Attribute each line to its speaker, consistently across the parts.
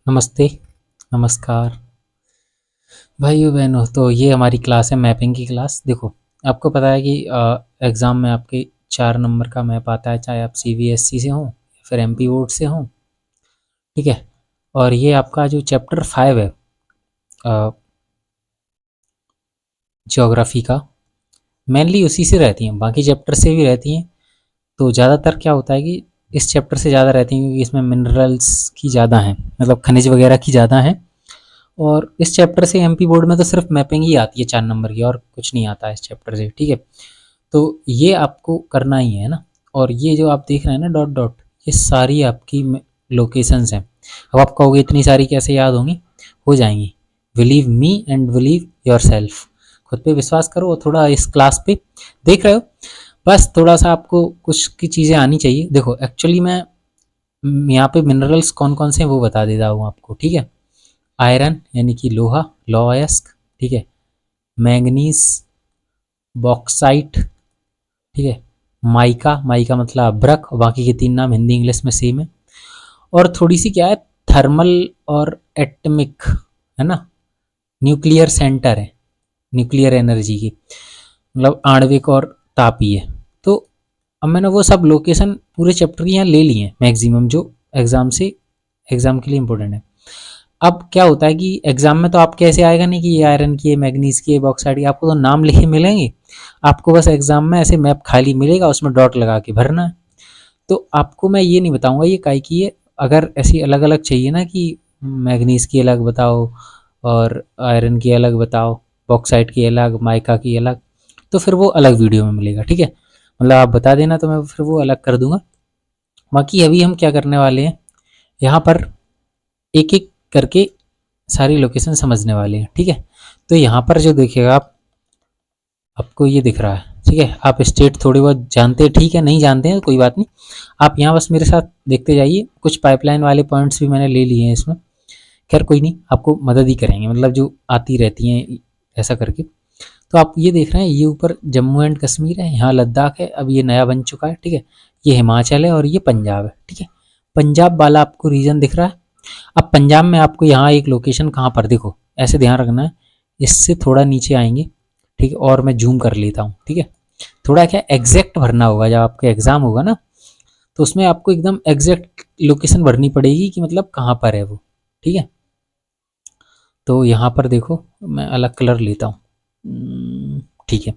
Speaker 1: नमस्ते, नमस्कार भाइयों बहनों। तो ये हमारी क्लास है मैपिंग की क्लास। देखो, आपको पता है कि एग्ज़ाम में आपके 4 नंबर का मैप आता है, चाहे आप सीबीएसई से हों या फिर एमपी बोर्ड से हों, ठीक है। और ये आपका जो चैप्टर 5 है ज्योग्राफी का, मेनली उसी से रहती हैं, बाकी चैप्टर से भी रहती हैं। तो ज़्यादातर क्या होता है कि इस चैप्टर से ज़्यादा रहती हैं क्योंकि इसमें मिनरल्स की ज़्यादा हैं, मतलब खनिज वगैरह की ज़्यादा हैं। और इस चैप्टर से एमपी बोर्ड में तो सिर्फ मैपिंग ही आती है 4 नंबर की, और कुछ नहीं आता है इस चैप्टर से, ठीक है। तो ये आपको करना ही है ना। और ये जो आप देख रहे हैं ना डॉट डॉट, ये सारी आपकी लोकेशंस हैं। अब आप कहोगे इतनी सारी कैसे याद होंगी? हो जाएंगी। Believe me and believe your self. खुद पे विश्वास करो और थोड़ा इस क्लास पे देख रहे हो, बस थोड़ा सा आपको कुछ की चीज़ें आनी चाहिए। देखो एक्चुअली मैं यहाँ पे मिनरल्स कौन कौन से हैं वो बता देता हूँ आपको, ठीक है। आयरन यानी कि लोहा, लॉयस्क, ठीक है। मैंगनीज, बॉक्साइट, ठीक है। माइका, माइका मतलब अभ्रक, और बाकी के 3 नाम हिंदी इंग्लिश में सेम है। और थोड़ी सी क्या है, थर्मल और एटमिक, है ना, न्यूक्लियर सेंटर है, न्यूक्लियर एनर्जी की, मतलब आणविक और तापीय। तो अब मैंने वो सब लोकेशन पूरे चैप्टर की यहाँ ले ली हैं मैक्सिमम, जो एग्जाम के लिए इंपॉर्टेंट है। अब क्या होता है कि एग्जाम में तो आपके ऐसे आएगा नहीं कि ये आयरन की है, मैग्नीज की है, बॉक्साइट की, आपको तो नाम लिखे मिलेंगे। आपको बस एग्जाम में ऐसे मैप खाली मिलेगा, उसमें डॉट लगा के भरना है। तो आपको मैं ये नहीं बताऊंगा ये काहे की है। अगर ऐसी अलग अलग चाहिए ना कि मैग्नीज की अलग बताओ और आयरन की अलग बताओ, बॉक्साइट की अलग, माइका की अलग, तो फिर वो अलग वीडियो में मिलेगा, ठीक है। मतलब आप बता देना तो मैं फिर वो अलग कर दूंगा। बाकी अभी हम क्या करने वाले हैं, यहाँ पर एक एक करके सारी लोकेशन समझने वाले हैं, ठीक है। तो यहाँ पर जो देखिएगा आप, आपको ये दिख रहा है, ठीक है। आप स्टेट थोड़ी बहुत जानते हैं, ठीक है, नहीं जानते हैं कोई बात नहीं। आप यहाँ बस मेरे साथ देखते जाइए। कुछ पाइपलाइन वाले पॉइंट्स भी मैंने ले लिए हैं इसमें। खैर कोई नहीं, आपको मदद ही करेंगे, मतलब जो आती रहती हैं ऐसा करके। तो आप ये देख रहे हैं, ये ऊपर जम्मू एंड कश्मीर है, यहाँ लद्दाख है, अब ये नया बन चुका है, ठीक है। ये हिमाचल है और ये पंजाब है, ठीक है। पंजाब वाला आपको रीजन दिख रहा है। अब पंजाब में आपको यहाँ एक लोकेशन कहाँ पर, देखो ऐसे ध्यान रखना है, इससे थोड़ा नीचे आएंगे, ठीक है। और मैं जूम कर लेता हूँ, ठीक है। थोड़ा क्या एग्जैक्ट भरना होगा, जब आपका एग्जाम होगा ना तो उसमें आपको एकदम एग्जैक्ट लोकेशन भरनी पड़ेगी कि मतलब कहाँ पर है वो, ठीक है। तो यहाँ पर देखो मैं अलग कलर लेता हूँ, ठीक है।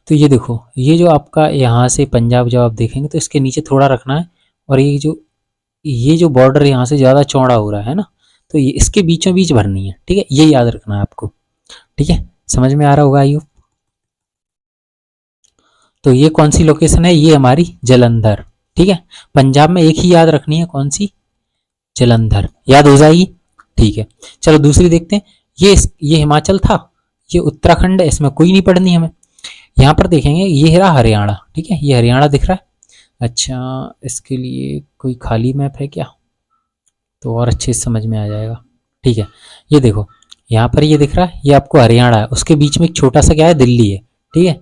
Speaker 1: तो ये देखो, ये जो आपका यहाँ से पंजाब जब आप देखेंगे तो इसके नीचे थोड़ा रखना है। और ये जो बॉर्डर यहाँ से ज़्यादा चौड़ा हो रहा है ना, तो ये इसके बीचों बीच भरनी है, ठीक है। ये याद रखना है आपको, ठीक है। समझ में आ रहा होगा आयु। तो ये कौन सी लोकेशन है, ये हमारी जलंधर, ठीक है। पंजाब में एक ही याद रखनी है, कौन सी, जलंधर, याद हो जाएगी, ठीक है। चलो दूसरी देखते हैं। ये हिमाचल था, ये उत्तराखंड है, इसमें कोई नहीं पढ़नी हमें। यहाँ पर देखेंगे, ये रहा हरियाणा, ठीक है, ये हरियाणा दिख रहा है। अच्छा, इसके लिए कोई खाली मैप है क्या, तो और अच्छे से समझ में आ जाएगा, ठीक है। ये देखो, यहाँ पर ये दिख रहा है, ये आपको हरियाणा है, उसके बीच में एक छोटा सा क्या है, दिल्ली है, ठीक है।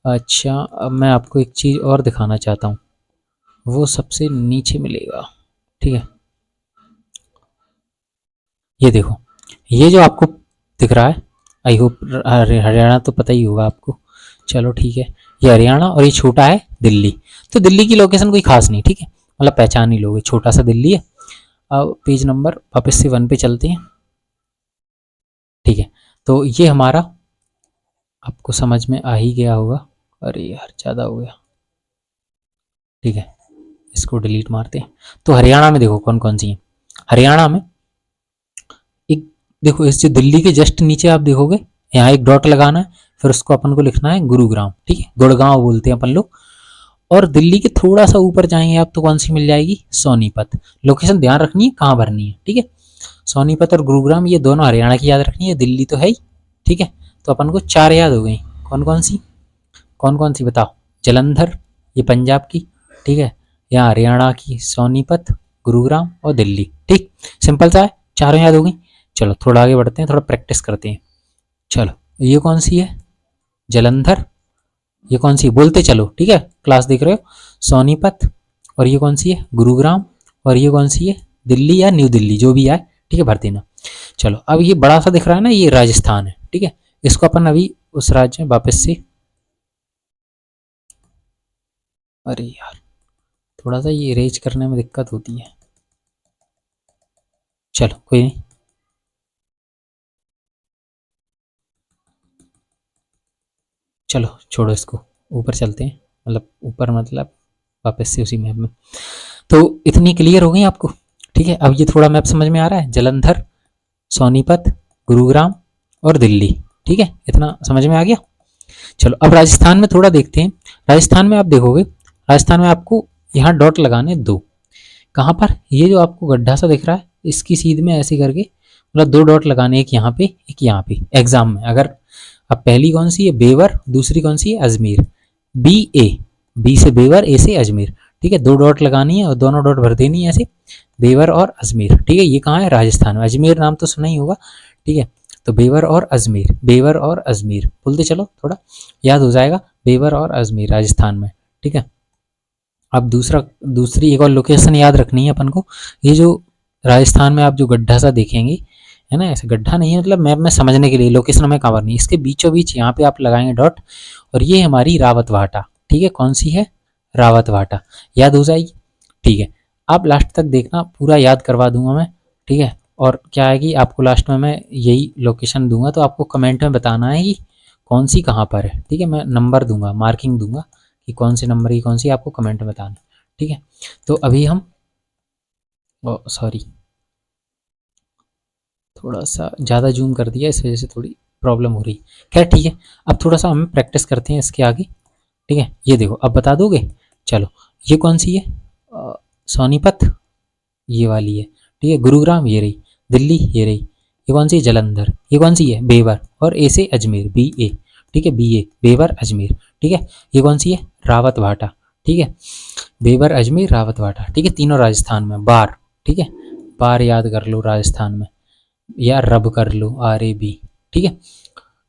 Speaker 1: अच्छा, अब मैं आपको एक चीज़ और दिखाना चाहता हूँ, वो सबसे नीचे मिलेगा, ठीक है। ये देखो, ये जो आपको दिख रहा है, आई होप हरियाणा तो पता ही होगा आपको। चलो ठीक है, ये हरियाणा और ये छोटा है दिल्ली। तो दिल्ली की लोकेशन कोई खास नहीं, ठीक है, मतलब पहचान ही लोगे, छोटा सा दिल्ली है। अब पेज नंबर वापस से 1 पे चलते हैं, ठीक है। तो ये हमारा आपको समझ में आ ही गया होगा। अरे यार ज़्यादा हो गया, ठीक है, इसको डिलीट मारते हैं। तो हरियाणा में देखो कौन कौन सी है। हरियाणा में एक, देखो इस जो दिल्ली के जस्ट नीचे आप देखोगे, यहाँ एक डॉट लगाना है, फिर उसको अपन को लिखना है गुरुग्राम, ठीक है, गुड़गांव बोलते हैं अपन लोग। और दिल्ली के थोड़ा सा ऊपर जाएंगे आप तो कौन सी मिल जाएगी, सोनीपत। लोकेशन ध्यान रखनी है कहाँ भरनी है, ठीक है। सोनीपत और गुरुग्राम ये दोनों हरियाणा की याद रखनी है, दिल्ली तो है ही, ठीक है। तो अपन को 4 याद हो गई। कौन कौन सी बताओ, जलंधर ये पंजाब की, ठीक है, यहाँ हरियाणा की सोनीपत, गुरुग्राम और दिल्ली, ठीक। सिंपल सा है, चारों याद हो गई। चलो थोड़ा आगे बढ़ते हैं, थोड़ा प्रैक्टिस करते हैं। चलो, ये कौन सी है, जलंधर। ये कौन सी है? बोलते चलो, ठीक है, क्लास देख रहे हो। सोनीपत, और ये कौन सी है, गुरुग्राम। और ये कौन सी है, दिल्ली या न्यू दिल्ली, जो भी आए, ठीक है, भर देना। चलो अब ये बड़ा सा दिख रहा है ना, ये राजस्थान है, ठीक है। इसको अपन अभी उस राज्य में वापस से, अरे यार थोड़ा सा ये इरेज करने में दिक्कत होती है, चलो कोई नहीं। चलो छोड़ो इसको, ऊपर चलते हैं, मतलब ऊपर मतलब वापस से उसी मैप में। तो इतनी क्लियर हो गई आपको, ठीक है। अब ये थोड़ा मैप समझ में आ रहा है, जलंधर, सोनीपत, गुरुग्राम और दिल्ली, ठीक है, इतना समझ में आ गया। चलो अब राजस्थान में थोड़ा देखते हैं। राजस्थान में आप देखोगे, राजस्थान में आपको यहाँ डॉट लगाने दो। कहाँ पर, ये जो आपको गड्ढा सा दिख रहा है इसकी सीध में ऐसे करके, मतलब दो डॉट लगाने, एक यहाँ पे एक यहाँ पे। एग्जाम में अगर, अब पहली कौन सी है, बेवर, दूसरी कौन सी है, अजमेर। बी ए, बी से बेवर, ए से अजमेर, ठीक है। दो डॉट लगानी है और दोनों डॉट भर देनी है ऐसे, बेवर और अजमेर, ठीक है। ये कहाँ है, राजस्थान में। अजमेर नाम तो सुना ही होगा, ठीक है। तो बेवर और अजमेर, बेवर और अजमेर बोलते चलो, थोड़ा याद हो जाएगा, बेवर और अजमेर राजस्थान में, ठीक है। अब दूसरी एक और लोकेशन याद रखनी है अपन को। ये जो राजस्थान में आप जो गड्ढा सा देखेंगे, है ना, ऐसे गड्ढा नहीं है, मतलब मैप में समझने के लिए, लोकेशन हमें कवर नहीं, इसके बीचों बीच यहाँ पे आप लगाएंगे डॉट, और ये हमारी रावत भाटा, ठीक है। कौन सी है, रावत भाटा, याद हो जाएगी, ठीक है। आप लास्ट तक देखना, पूरा याद करवा दूंगा मैं, ठीक है। और क्या है कि आपको लास्ट में मैं यही लोकेशन दूंगा, तो आपको कमेंट में बताना है कि कौन सी कहाँ पर है, ठीक है। मैं नंबर दूंगा, मार्किंग दूंगा कि कौन से नंबर की कौन सी, आपको कमेंट में बताना, ठीक है। तो अभी हम, सॉरी थोड़ा सा ज़्यादा जूम कर दिया, इस वजह से थोड़ी प्रॉब्लम हो रही। खैर ठीक है, अब थोड़ा सा हम प्रैक्टिस करते हैं इसके आगे, ठीक है। ये देखो, अब बता दोगे, चलो ये कौन सी है, सोनीपत, ये वाली है, ठीक है। गुरुग्राम ये रही, दिल्ली ये रही, ये कौन सी है, जलंधर, ये कौन सी है, बेवर, और ए से अजमेर, बी ए, ठीक है, बी ए, बेवर अजमेर, ठीक है। ये कौन सी है, रावत भाटा, ठीक है, बेवर अजमेर रावत भाटा, ठीक है। तीनों राजस्थान में। बार, ठीक है, बार याद कर लो राजस्थान में, या रब कर लो, आर ए बी, ठीक है,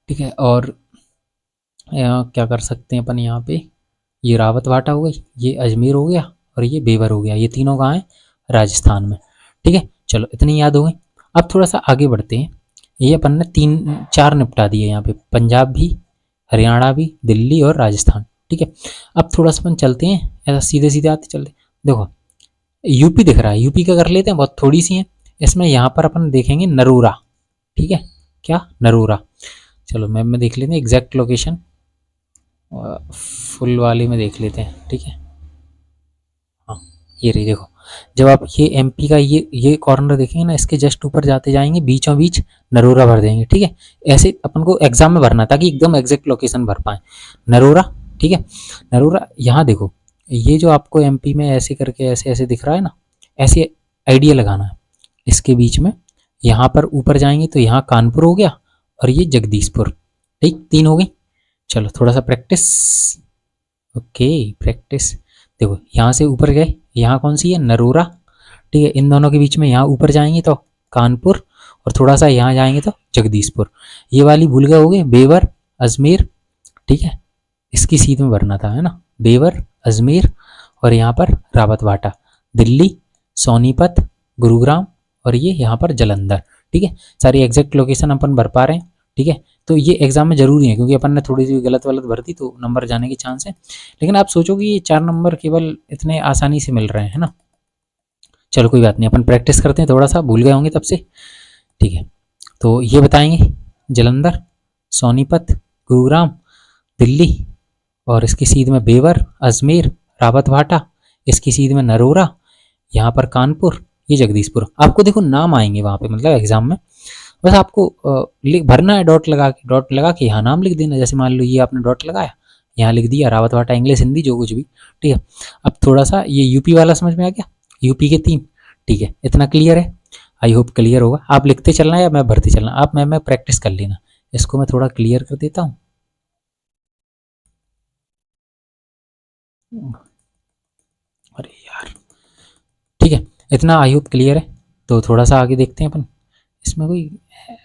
Speaker 1: ठीक है। और यहाँ क्या कर सकते हैं अपन, यहाँ पे ये रावत भाटा हो गई, ये अजमेर हो गया, और ये बेवर हो गया, ये तीनों कहाँ हैं, राजस्थान में, ठीक है। चलो इतनी याद हो गई। अब थोड़ा सा आगे बढ़ते हैं। ये अपन ने 3 4 निपटा दिए यहाँ पे, पंजाब भी, हरियाणा भी, दिल्ली और राजस्थान, ठीक है। अब थोड़ा सा अपन चलते हैं, ऐसा सीधे सीधे आते चलते, देखो यूपी दिख रहा है, यूपी का कर लेते हैं, बहुत थोड़ी सी है इसमें। यहाँ पर अपन देखेंगे नरूरा, ठीक है, क्या, नरूरा। चलो मैप में देख लेते हैं एग्जैक्ट लोकेशन, फुल वाले में देख लेते हैं, ठीक है। हाँ ये रही, देखो जब आप ये एमपी का ये कॉर्नर देखेंगे ना, इसके जस्ट ऊपर जाते जाएंगे, बीचों बीच नरोरा भर देंगे, ठीक है। ऐसे अपन को एग्जाम में भरना, ताकि एकदम एग्जैक्ट लोकेशन भर पाए, नरोरा, ठीक है। नरोरा, यहाँ देखो, ये जो आपको एमपी में ऐसे करके ऐसे ऐसे दिख रहा है ना, ऐसे आइडिया लगाना है इसके बीच में। यहाँ पर ऊपर जाएंगे तो यहाँ कानपुर हो गया, और ये जगदीशपुर, ठीक, 3 हो गई। चलो थोड़ा सा प्रैक्टिस, ओके प्रैक्टिस। देखो यहाँ से ऊपर गए, यहाँ कौन सी है, नरोरा, ठीक है। इन दोनों के बीच में यहाँ ऊपर जाएंगे तो कानपुर, और थोड़ा सा यहाँ जाएंगे तो जगदीशपुर। ये वाली भूल गए होगे, बेवर अजमेर, ठीक है, इसकी सीध में भरना था, है ना, बेवर अजमेर, और यहाँ पर रावत भाटा, दिल्ली, सोनीपत, गुरुग्राम, और ये यहाँ पर जलंधर, ठीक है। सारी एग्जैक्ट लोकेशन अपन भर पा रहे हैं, ठीक है। तो ये एग्जाम में जरूरी है, क्योंकि अपन ने थोड़ी सी गलत वलत भर दी तो नंबर जाने की चांस है। लेकिन आप सोचो कि ये 4 नंबर केवल इतने आसानी से मिल रहे हैं, है ना। चलो कोई बात नहीं, अपन प्रैक्टिस करते हैं, थोड़ा सा भूल गए होंगे तब से, ठीक है। तो ये बताएंगे जलंधर, सोनीपत, गुरुग्राम, दिल्ली, और इसकी सीध में बेवर अजमेर रावत भाटा, इसकी सीध में नरोरा, यहाँ पर कानपुर, ये जगदीशपुर। आपको देखो नाम आएंगे वहाँ पे, मतलब एग्जाम में, बस आपको भरना है, डॉट लगा के यहाँ नाम लिख देना। जैसे मान लो ये आपने डॉट लगाया, यहाँ लिख दिया रावत भाटा, इंग्लिश हिंदी जो कुछ भी, ठीक है। अब थोड़ा सा ये यूपी वाला समझ में आ गया, यूपी के 3, ठीक है, इतना क्लियर है, आई होप क्लियर होगा। आप लिखते चलना या मैं भरते चलना, आप मैं प्रैक्टिस कर लेना। इसको मैं थोड़ा क्लियर कर देता हूँ, अरे यार, ठीक है, इतना आई होप क्लियर है। तो थोड़ा सा आगे देखते हैं अपन, इसमें कोई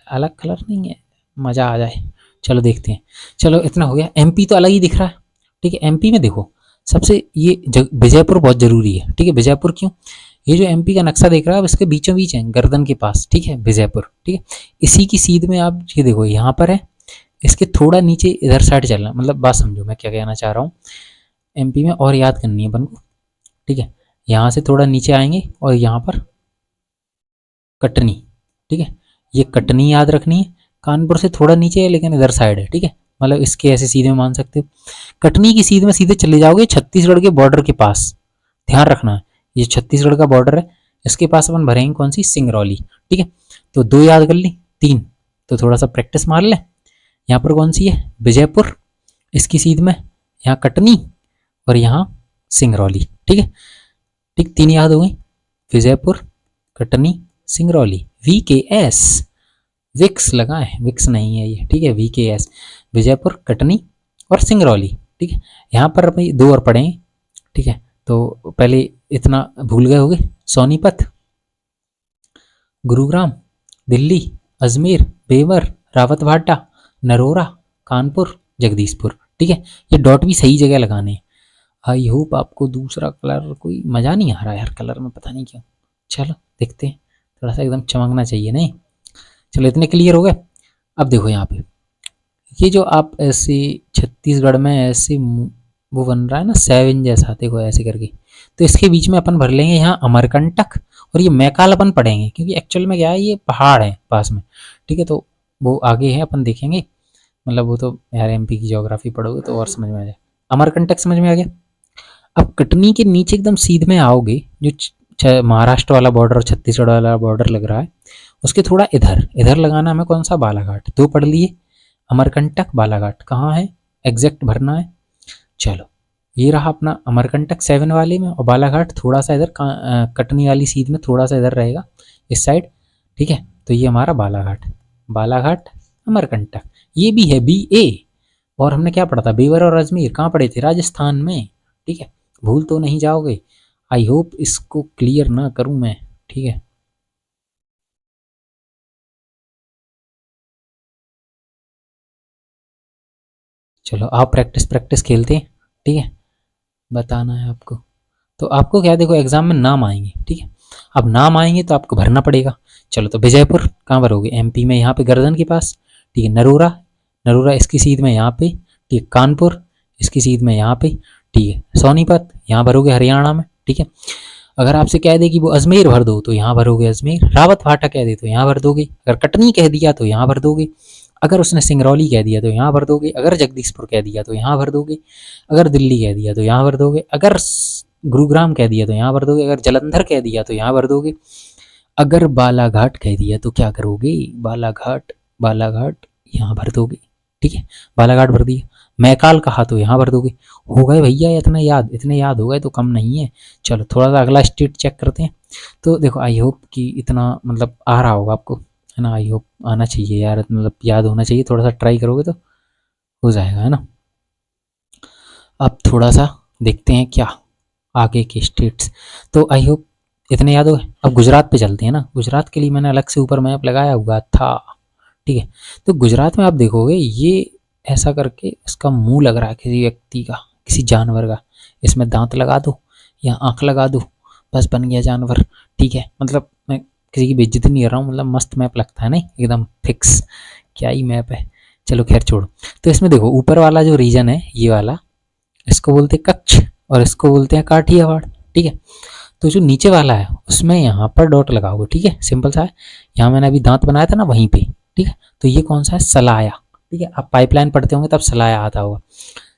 Speaker 1: अलग कलर नहीं है, मज़ा आ जाए। चलो देखते हैं, चलो इतना हो गया। एमपी तो अलग ही दिख रहा है, ठीक है। एमपी में देखो सबसे ये विजयपुर बहुत ज़रूरी है, ठीक है। विजयपुर क्यों, ये जो एमपी का नक्शा देख रहा है, अब इसके बीचों बीच है, गर्दन के पास, ठीक है, विजयपुर, ठीक है। इसी की सीध में आप ये देखो यहाँ पर है, इसके थोड़ा नीचे इधर साइड चलना, मतलब बात समझो मैं क्या कहना चाह रहा हूँ। एमपी में और याद करनी है अपन को, ठीक है। यहाँ से थोड़ा नीचे आएंगे और यहाँ पर कटनी, ठीक है, ये कटनी याद रखनी है। कानपुर से थोड़ा नीचे है लेकिन इधर साइड है, ठीक है, मतलब इसके ऐसे सीधे मान सकते हो। कटनी की सीध में सीधे चले जाओगे छत्तीसगढ़ के बॉर्डर के पास, ध्यान रखना है ये छत्तीसगढ़ का बॉर्डर है, इसके पास अपन भरेंगे कौन सी, सिंगरौली, ठीक है। तो 2 याद कर ली, 3 तो थोड़ा सा प्रैक्टिस मार ले। यहाँ पर कौन सी है, विजयपुर, इसकी सीध में यहाँ कटनी और यहाँ सिंगरौली, ठीक है, ठीक 3 याद हो गई, विजयपुर, कटनी, सिंगरौली, VKS, विक्स लगा है, विक्स नहीं है ये, ठीक है, VKS, विजयपुर, कटनी और सिंगरौली, ठीक है। यहाँ पर अपनी 2 और पढ़ेंगे, ठीक है। तो पहले इतना भूल गए होगे, सोनीपत, गुरुग्राम, दिल्ली, अजमेर, बेवर, रावतभाटा, नरोरा, कानपुर, जगदीशपुर, ठीक है। ये डॉट भी सही जगह लगाने हैं। आई होप आपको दूसरा कलर कोई मज़ा नहीं आ रहा यार, कलर में पता नहीं क्यों। चलो देखते हैं, थोड़ा सा एकदम चमकना चाहिए नहीं। चलो इतने क्लियर हो गए। अब देखो यहाँ पे ये जो आप ऐसे छत्तीसगढ़ में ऐसे वो बन रहा है ना 7 जैसा, देखो ऐसे करके, तो इसके बीच में अपन भर लेंगे यहाँ अमरकंटक, और ये मैकाल अपन पढ़ेंगे क्योंकि एक्चुअल में क्या है, ये पहाड़ है पास में, ठीक है। तो वो आगे है, अपन देखेंगे, मतलब वो तो यार एमपी की ज्योग्राफी पढ़ोगे तो और समझ में आ जाए। अमरकंटक समझ में आ गया। अब कटनी के नीचे एकदम सीध में आओगे, जो महाराष्ट्र वाला बॉर्डर और छत्तीसगढ़ वाला बॉर्डर लग रहा है, उसके थोड़ा इधर इधर लगाना हमें कौन सा, बालाघाट। 2 पढ़ लिए, अमरकंटक, बालाघाट कहाँ है, एग्जैक्ट भरना है। चलो ये रहा अपना अमरकंटक 7 वाले में, और बालाघाट थोड़ा सा इधर कटनी वाली सीध में थोड़ा सा इधर रहेगा इस साइड, ठीक है। तो ये हमारा बालाघाट, बालाघाट, अमरकंटक, ये भी है BA। और हमने क्या पढ़ा था, बेवर और अजमेर कहाँ पढ़े थे, राजस्थान में, ठीक है, भूल तो नहीं जाओगे। आई होप इसको क्लियर ना करूं मैं, ठीक है। चलो आप प्रैक्टिस प्रैक्टिस खेलते हैं, ठीक है, बताना है आपको। तो आपको क्या, देखो एग्जाम में नाम आएंगे, ठीक है, अब नाम आएंगे तो आपको भरना पड़ेगा। चलो तो विजयपुर कहाँ भरोगे, MP में यहाँ पे गर्दन के पास, ठीक है। नरोरा, नरोरा इसकी सीध में यहाँ पे, ठीक है। कानपुर इसकी सीध में यहाँ पे, ठीक है। सोनीपत यहाँ भरोगे हरियाणा में, ठीक है। अगर आपसे कह दे कि वो अजमेर भर दो तो यहाँ भरोगे अजमेर, रावत भाटा कह दे तो यहाँ भर दोगे, अगर कटनी कह दिया तो यहाँ भर दोगे, अगर उसने सिंगरौली कह दिया तो यहाँ भर दोगे, अगर जगदीशपुर कह दिया तो यहाँ भर दोगे, अगर दिल्ली कह दिया तो यहाँ भर दोगे, अगर गुरुग्राम कह दिया तो यहाँ भर दोगे, अगर जलंधर कह दिया तो यहाँ भर दोगे, अगर बालाघाट कह दिया तो क्या करोगे, बालाघाट, बालाघाट यहाँ भर दोगे, ठीक है, बालाघाट भर दिया। मैकाल कहा तो यहाँ भर दोगे। हो गए भैया इतने याद हो गए तो कम नहीं है। चलो थोड़ा सा अगला स्टेट चेक करते हैं। तो देखो आई होप कि इतना मतलब आ रहा होगा आपको, है ना, आई होप आना चाहिए यार, मतलब याद होना चाहिए, थोड़ा सा ट्राई करोगे तो हो जाएगा, है ना। अब थोड़ा सा देखते हैं क्या आगे के स्टेट्स, तो आई होप इतने याद हो गए। अब गुजरात पे चलते हैं ना, गुजरात के लिए मैंने अलग से ऊपर मैप लगाया हुआ था, ठीक है। तो गुजरात में आप देखोगे ये ऐसा करके इसका मुंह लग रहा है किसी व्यक्ति का, किसी जानवर का, इसमें दांत लगा दो या आंख लगा दो, बस बन गया जानवर, ठीक है। मतलब मैं किसी की बेइज्जती नहीं कर रहा हूँ, मतलब मस्त मैप लगता है नहीं, एकदम फिक्स, क्या ही मैप है। चलो खैर छोड़ो। तो इसमें देखो ऊपर वाला जो रीजन है ये वाला, इसको बोलते हैं कच्छ और इसको बोलते हैं काठियावाड़, ठीक है। तो जो नीचे वाला है उसमें यहाँ पर डॉट लगाओगे, ठीक है, सिंपल सा है। यहाँ मैंने अभी दांत बनाया था ना वहीं पे, ठीक है। तो ये कौन सा है, सलाया, ठीक है। आप पाइपलाइन पढ़ते होंगे तब सलाया आता होगा,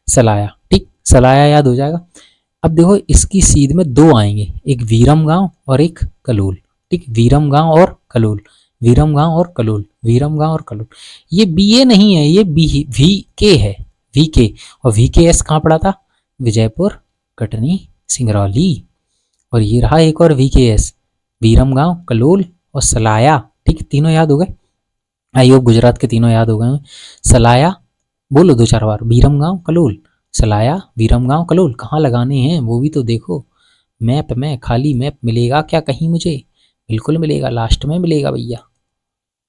Speaker 1: सलाया, ठीक, सलाया याद हो जाएगा। अब देखो इसकी सीध में 2 आएंगे, एक वीरम गांव और एक कलोल, ठीक, वीरम गांव और कलोल, वीरम गांव और कलोल, वीरम गांव और कलोल। ये BA नहीं है, ये VK है, VK। और VKS कहाँ पड़ा था, विजयपुर, कटनी, सिंगरौली। और ये रहा एक और VKS, वीरम गांव, कलोल और सलाया, ठीक, तीनों याद हो गए। आई होप गुजरात के तीनों याद हो गए। सलाया बोलो 2-4 बार, वीरम गांव, कलोल, सलाया, वीरम गांव, कलोल। कहाँ लगाने हैं वो भी तो देखो, मैप में खाली मैप मिलेगा क्या कहीं मुझे, बिल्कुल मिलेगा, लास्ट में मिलेगा भैया।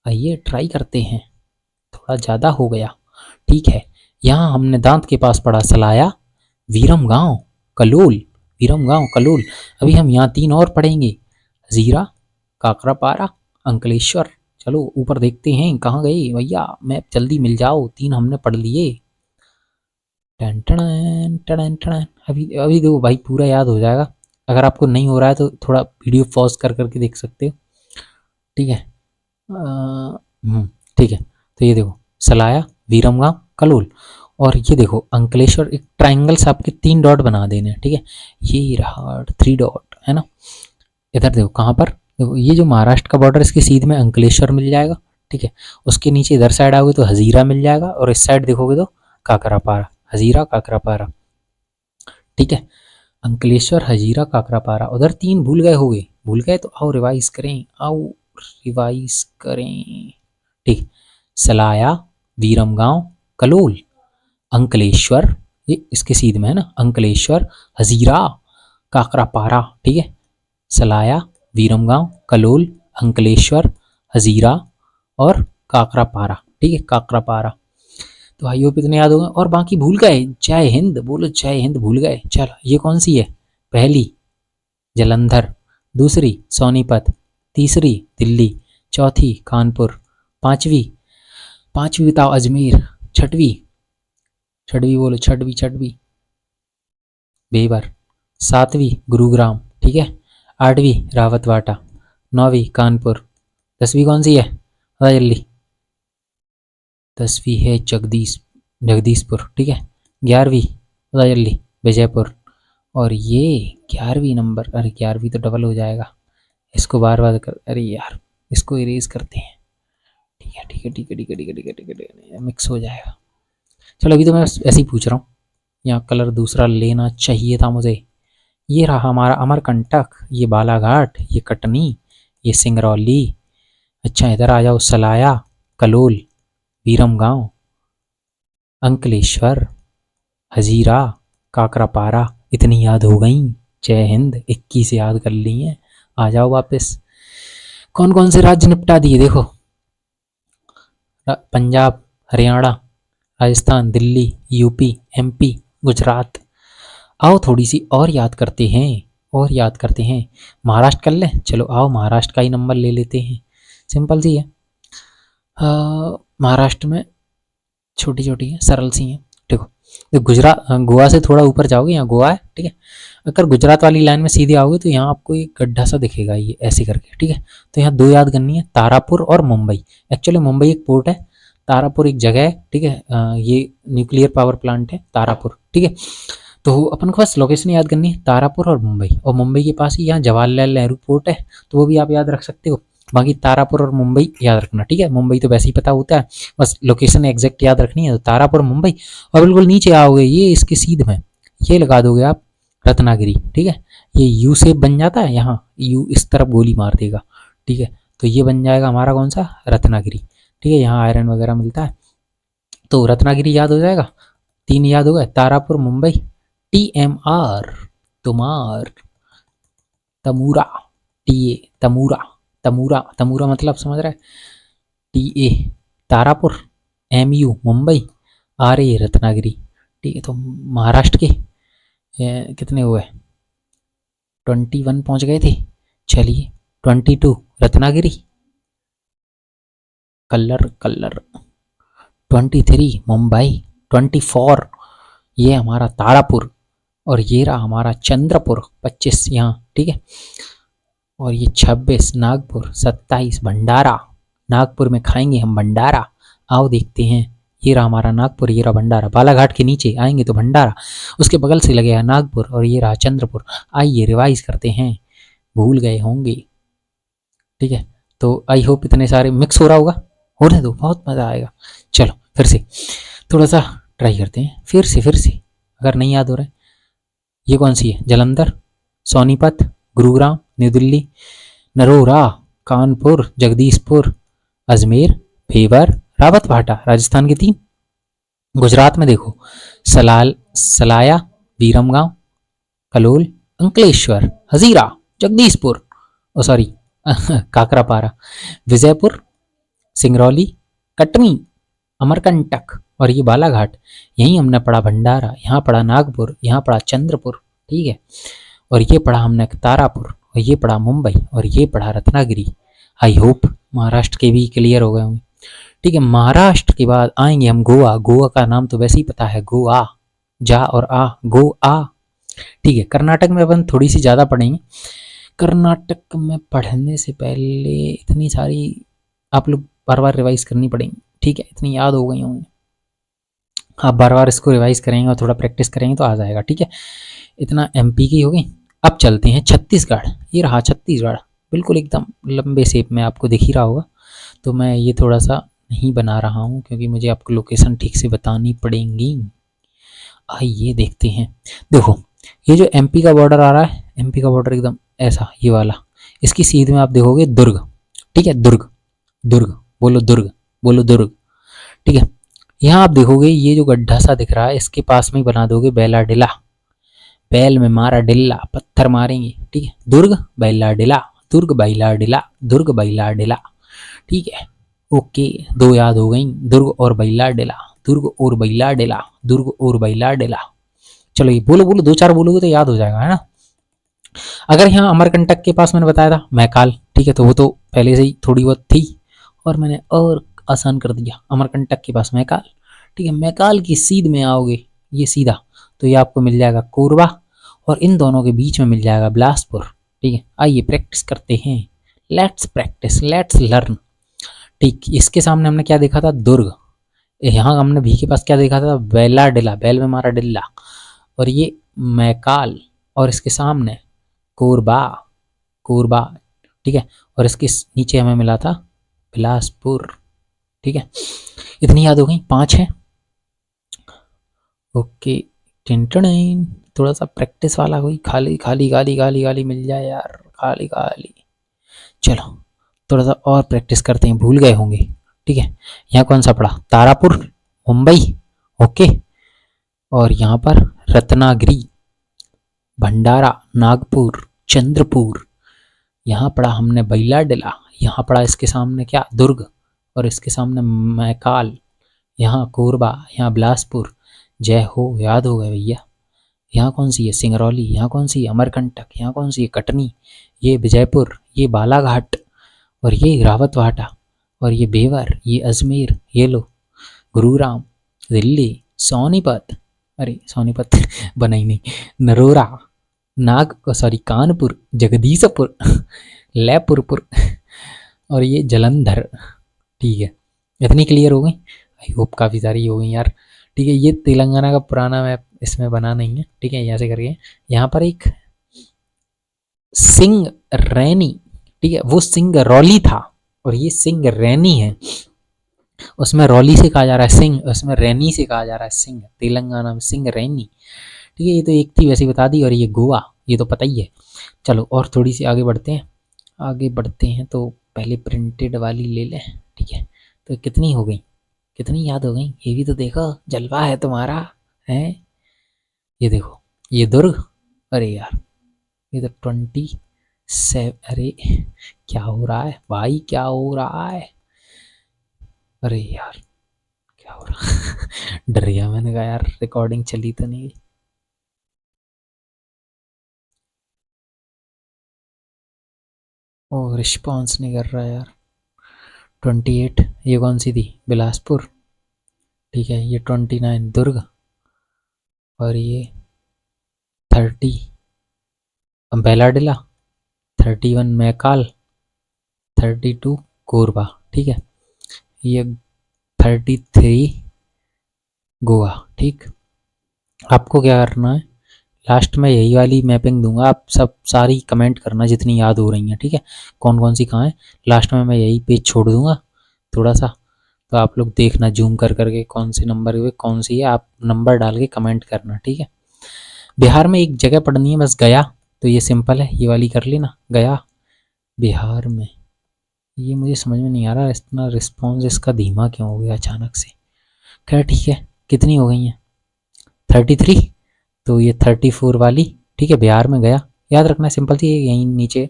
Speaker 1: आइए ट्राई करते हैं, थोड़ा ज़्यादा हो गया, ठीक है। यहाँ हमने दांत के पास पढ़ा सलाया, वीरम गांव, कलोल, वीरम गांव, कलोल। अभी हम यहाँ 3 और पढ़ेंगे, हजीरा, काकरापारा, अंकलेश्वर। चलो ऊपर देखते हैं कहाँ गए भैया, मैप जल्दी मिल जाओ, 3 हमने पढ़ लिए। टन टन टन टन। अभी अभी देखो भाई पूरा याद हो जाएगा। अगर आपको नहीं हो रहा है तो थोड़ा वीडियो पॉज कर करके देख सकते हो, ठीक है। ठीक है। तो ये देखो सलाया, वीरमगांव, कलोल, और ये देखो अंकलेश्वर। एक ट्राइंगल से आपके 3 डॉट बना देने हैं, ठीक है। ये रहा 3 डॉट, है ना। इधर देखो कहाँ पर, देखो ये जो महाराष्ट्र का बॉर्डर, इसके सीध में अंकलेश्वर मिल जाएगा, ठीक है। उसके नीचे इधर साइड आओगे तो हजीरा मिल जाएगा, और इस साइड देखोगे तो काकरापारा, हजीरा काकरापारा, ठीक है। अंकलेश्वर, हजीरा, काकरापारा। उधर 3 भूल गए होगे, भूल गए तो आओ रिवाइज करें, आओ रिवाइज करें, ठीक। सलाया, वीरमगांव, कलोल, अंकलेश्वर, ये इसके सीध में है ना, अंकलेश्वर, हजीरा, काकरापारा, ठीक है। सलाया, वीरमगांव, कलोल, अंकलेश्वर, हजीरा और काकरापारा, ठीक है, काकरापारा। तो आई होप इतने याद हो गए, और बाकी भूल गए, जय हिंद बोलो, जय हिंद भूल गए। चलो ये कौन सी है, पहली जलंधर, दूसरी सोनीपत, तीसरी दिल्ली, चौथी कानपुर, पांचवी पांचवी बताओ अजमेर, छठवीं छठवीं बोलो, छठवीं छठवीं बेवर, सातवीं गुरुग्राम, ठीक है। आठवीं रावतवाटा, नौवीं कानपुर, 10वीं कौन सी है बता जल्दी, 10वीं है जगदीशपुर, ठीक है। 11वीं बता जल्दी, विजयपुर। और ये 11वीं नंबर, अरे 11वीं तो डबल हो जाएगा, इसको बार बार कर, अरे यार इसको इरेज करते हैं, ठीक है ठीक है ठीक है ठीक है ठीक है ठीक है ठीक है ठीक है, मिक्स हो जाएगा। चलो अभी तो मैं ऐसे ही पूछ रहा हूँ, यहाँ कलर दूसरा लेना चाहिए था मुझे। ये रहा हमारा अमरकंटक, ये बालाघाट, ये कटनी, ये सिंगरौली। अच्छा इधर आ जाओ, सलाया, कलोल, वीरमगांव, अंकलेश्वर, हजीरा, काकरापारा। इतनी याद हो गई, जय हिंद, 21 याद कर ली हैं। आ जाओ वापस, कौन कौन से राज्य निपटा दिए देखो, पंजाब, हरियाणा, राजस्थान, दिल्ली, यूपी, एमपी, गुजरात। आओ थोड़ी सी और याद करते हैं, और याद करते हैं। महाराष्ट्र कर लें, चलो आओ महाराष्ट्र का ही नंबर ले लेते हैं, सिंपल सी है। महाराष्ट्र में छोटी छोटी है, सरल सी हैं, देखो। तो गुजरात, गोवा से थोड़ा ऊपर जाओगे, यहाँ गोवा है, ठीक है। अगर गुजरात वाली लाइन में सीधे आओगे तो यहाँ आपको एक गड्ढा सा दिखेगा, ये ऐसे करके, ठीक है। तो यहाँ 2 याद करनी है, तारापुर और मुंबई। एक्चुअली मुंबई एक पोर्ट है, तारापुर एक जगह है, ठीक है। ये न्यूक्लियर पावर प्लांट है तारापुर, ठीक है। तो अपन को बस लोकेशन याद करनी है, तारापुर और मुंबई। और मुंबई के पास ही यहाँ जवाहरलाल नेहरू पोर्ट है, तो वो भी आप याद रख सकते हो। बाकी तारापुर और मुंबई याद रखना, ठीक है। मुंबई तो वैसे ही पता होता है, बस लोकेशन एग्जैक्ट याद रखनी है। तो तारापुर, मुंबई, और बिल्कुल नीचे आओगे ये इसके सीध में ये लगा दोगे आप रत्नागिरी, ठीक है। ये यू शेप बन जाता है, यहाँ यू इस तरफ गोली मार देगा, ठीक है। तो ये बन जाएगा हमारा कौन सा, रत्नागिरी, ठीक है। यहाँ आयरन वगैरह मिलता है, तो रत्नागिरी याद हो जाएगा। 3 याद हो गए, तारापुर, मुंबई, TMR तुमार, तमूरा, TA तमूरा, तमूरा तमूरा मतलब समझ रहा है, TA Tarapur, MU Mumbai, RA Ratnagiri, ठीक है। तो महाराष्ट्र के कितने हुए, 21 पहुंच गए थे। चलिए 22 रत्नागिरी, कलर कलर, 23 मुंबई, 24 ये हमारा तारापुर, और ये रहा हमारा चंद्रपुर, 25 यहाँ, ठीक है। और ये 26 नागपुर, 27 भंडारा, नागपुर में खाएंगे हम भंडारा। आओ देखते हैं, ये रहा हमारा नागपुर, ये रहा भंडारा। बालाघाट के नीचे आएंगे तो भंडारा, उसके बगल से लगेगा नागपुर, और ये रहा चंद्रपुर। आइए रिवाइज करते हैं, भूल गए होंगे, ठीक है। तो आई होप इतने सारे मिक्स हो रहा होगा, होने दो, बहुत मज़ा आएगा। चलो फिर से थोड़ा सा ट्राई करते हैं, फिर से अगर नहीं याद हो रहा है। ये कौन सी है, जलंधर, सोनीपत, गुरुग्राम, न्यू दिल्ली, नरोरा, कानपुर, जगदीशपुर, अजमेर, भेवर, रावतभाटा, राजस्थान के 3। गुजरात में देखो सलाया, वीरमगांव, कलोल, अंकलेश्वर, हजीरा, जगदीशपुर, ओ सॉरी काकरापारा, विजयपुर, सिंगरौली, कटनी, अमरकंटक, और ये बालाघाट। यहीं हमने पढ़ा भंडारा, यहाँ पढ़ा नागपुर, यहाँ पढ़ा चंद्रपुर, ठीक है। और ये पढ़ा हमने तारापुर, और ये पड़ा मुंबई और ये पड़ा रत्नागिरी। आई होप महाराष्ट्र के भी क्लियर हो गए होंगे। ठीक है, महाराष्ट्र के बाद आएंगे हम गोवा। गोवा का नाम तो वैसे ही पता है, गोआ, जा और आ, गोआ। ठीक है, कर्नाटक में अपन थोड़ी सी ज़्यादा पढ़ेंगे। कर्नाटक में पढ़ने से पहले इतनी सारी आप लोग बार बार रिवाइज करनी पड़ेंगी। ठीक है, इतनी याद हो गई होंगी, आप बार बार इसको रिवाइज करेंगे और थोड़ा प्रैक्टिस करेंगे तो आ जाएगा। ठीक है, इतना एमपी की हो गई। अब चलते हैं छत्तीसगढ़। ये रहा छत्तीसगढ़, बिल्कुल एकदम लंबे शेप में आपको दिख ही रहा होगा। तो मैं ये थोड़ा सा नहीं बना रहा हूँ क्योंकि मुझे आपको लोकेशन ठीक से बतानी पड़ेंगी। आइए देखते हैं। देखो, ये जो एमपी का बॉर्डर आ रहा है, एमपी का बॉर्डर एकदम ऐसा, ये वाला, इसकी सीध में आप देखोगे दुर्ग। ठीक है, दुर्ग, दुर्ग, बोलो दुर्ग, बोलो दुर्ग। ठीक है, यहाँ आप देखोगे ये जो गड्ढा सा दिख रहा है, इसके पास में ही बना दोगे बैला डिला। बैल में मारा डिल्ला, पत्थर मारेंगे। ठीक है, दुर्ग बैला डिला, दुर्ग बैला डिला, दुर्ग बैला डिला। ठीक है, ओके, दो याद हो गई, दुर्ग और बैला डिला, दुर्ग और बैला डिला, दुर्ग और बैला डिला। चलो ये बोलो बोलो, दो चार बोलोगे तो याद हो जाएगा, है ना। अगर यहाँ अमरकंटक के पास मैंने बताया था मैकाल, ठीक है, तो वो तो पहले से ही थोड़ी बहुत थी और मैंने और आसान कर दिया। अमरकंटक के पास मैकाल। ठीक है, मैकाल की सीध में आओगे ये सीधा, तो ये आपको मिल जाएगा कोरबा और इन दोनों के बीच में मिल जाएगा बिलासपुर। ठीक है, आइए प्रैक्टिस करते हैं। Let's practice, let's learn. ठीक, इसके सामने हमने क्या देखा था, दुर्ग। यहाँ हमने भी के पास क्या देखा था, बैला डिला, बैल में मारा डिल्ला। और ये मैकाल और इसके सामने कोरबा, कोरबा। ठीक है, और इसके नीचे हमें मिला था बिलासपुर। ठीक है, इतनी याद हो गई, 5 है। ओके, टिन थोड़ा सा प्रैक्टिस वाला कोई खाली खाली गाली गाली गाली मिल जाए यार, खाली गाली। चलो थोड़ा सा और प्रैक्टिस करते हैं, भूल गए होंगे। ठीक है, यहाँ कौन सा पड़ा, तारापुर, मुंबई। ओके, और यहाँ पर रत्नागिरी, भंडारा, नागपुर, चंद्रपुर। यहाँ पढ़ा हमने बैला डिला, यहाँ पढ़ा इसके सामने क्या, दुर्ग, और इसके सामने मैकाल, यहाँ कोरबा, यहाँ बिलासपुर। जय हो, याद हो गए भैया। यहाँ कौन सी है, सिंगरौली। यहाँ कौन सी है, अमरकंटक। यहाँ कौन सी है, कटनी। ये विजयपुर, ये बालाघाट, और ये रावतवाटा, और ये बेवर, ये अजमेर। ये लो, गुरुग्राम, दिल्ली, सोनीपत, अरे सोनीपत बना ही नहीं, नरोरा, सॉरी कानपुर, जगदीशपुर, लयपुरपुर, और ये जलंधर। ठीक है, इतनी क्लियर हो गई, आई होप काफ़ी सारी हो गई यार। ठीक है, ये तेलंगाना का पुराना मैप इसमें बना नहीं है। ठीक है, यहाँ से करके यहाँ पर एक सिंह रैनी, ठीक है, वो सिंह रौली था और ये सिंह रैनी है। उसमें रौली से कहा जा रहा है सिंह, उसमें रैनी से कहा जा रहा है सिंह। तेलंगाना में सिंह रैनी। ठीक है, ये तो एक थी वैसे बता दी। और ये गोवा, ये तो पता ही है। चलो और थोड़ी सी आगे बढ़ते हैं। आगे बढ़ते हैं तो पहले प्रिंटेड वाली ले लें। ठीक है, तो कितनी हो गई, कितनी याद हो गई, ये भी तो देखो, जलवा है तुम्हारा है। ये देखो, ये दुर्ग, अरे यार ये तो 27, अरे क्या हो रहा है भाई, क्या हो रहा है, अरे यार क्या हो रहा डर गया, मैंने कहा यार रिकॉर्डिंग चली तो नहीं। ओ रिस्पॉन्स नहीं कर रहा यार। 28 ये कौन सी थी, बिलासपुर। ठीक है, ये 29 दुर्ग, और ये 30 बेलाडिला, 31 मैकाल, 32 कोरबा। ठीक है, ये 33 गोवा। ठीक, आपको क्या करना है, लास्ट में यही वाली मैपिंग दूंगा, आप सब सारी कमेंट करना जितनी याद हो रही हैं। ठीक है, कौन कौन सी कहाँ है, लास्ट में मैं यही पेज छोड़ दूंगा थोड़ा सा, तो आप लोग देखना जूम कर करके कौन से नंबर पे कौन सी है, आप नंबर डाल के कमेंट करना। ठीक है, बिहार में एक जगह पढ़नी है बस, गया, तो ये सिंपल है, ये वाली कर लेना, गया बिहार में। ये मुझे समझ में नहीं आ रहा, इतना रिस्पॉन्स इसका धीमा क्यों हो गया अचानक से। खैर ठीक है, कितनी हो गई हैं, 33, तो ये 34 वाली। ठीक है, बिहार में गया, याद रखना सिंपल सी, यहीं नीचे।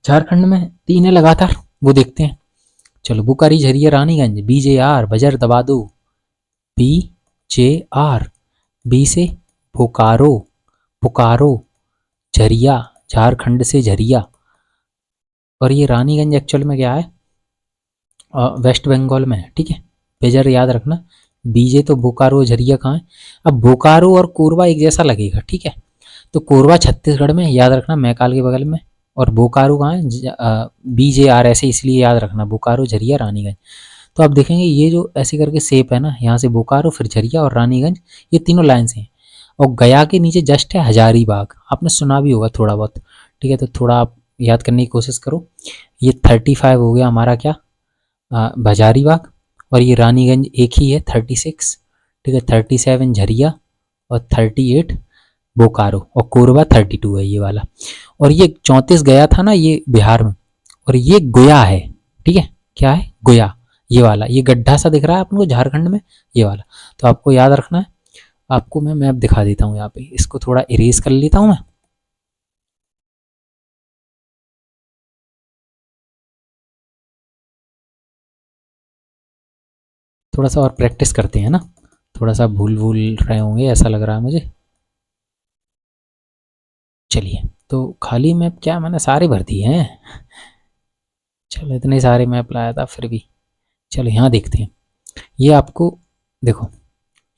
Speaker 1: झारखंड में 3 है लगातार, वो देखते हैं। चलो, बुकारी, झरिया, रानीगंज, BJR, बजर दबा दो, BJR, बी से बोकारो, बोकारो, झरिया, झारखंड से झरिया, और ये रानीगंज एक्चुअल में क्या है, वेस्ट बंगाल में है, ठीक है। पेजर याद रखना, बीजे तो बोकारो झरिया कहाँ है। अब बोकारो और कोरबा एक जैसा लगेगा, ठीक है। तो कोरबा छत्तीसगढ़ में, याद रखना मैकाल के बगल में, और बोकारो कहाँ है, BJR ऐसे इसलिए याद रखना, बोकारो झरिया रानीगंज। तो आप देखेंगे ये जो ऐसे करके शेप है ना, यहाँ से बोकारो, फिर झरिया और रानीगंज, ये तीनों लाइन्स हैं। और गया के नीचे जस्ट है हजारीबाग, आपने सुना भी होगा थोड़ा बहुत, ठीक है। तो थोड़ा आप याद करने की कोशिश करो। ये 35 हो गया हमारा क्या, हजारीबाग, और ये रानीगंज एक ही है 36, ठीक है। 37 झरिया और 38 बोकारो, और कोरबा 32 है ये वाला। और ये 34 गया था ना, ये बिहार में, और ये गोया है, ठीक है। क्या है, गोया, ये वाला, ये गड्ढा सा दिख रहा है आपको झारखंड में, ये वाला। तो आपको याद रखना है। आपको मैं मैप दिखा देता हूँ यहाँ पे, इसको थोड़ा इरेज कर लेता हूँ मैं। थोड़ा सा और प्रैक्टिस करते हैं ना, थोड़ा सा भूल भूल रहे होंगे ऐसा लग रहा है मुझे। चलिए, तो खाली मैप क्या मैंने सारे भर दिए हैं, चलो इतने सारे मैप लाया था फिर भी। चलो यहाँ देखते हैं, ये आपको देखो,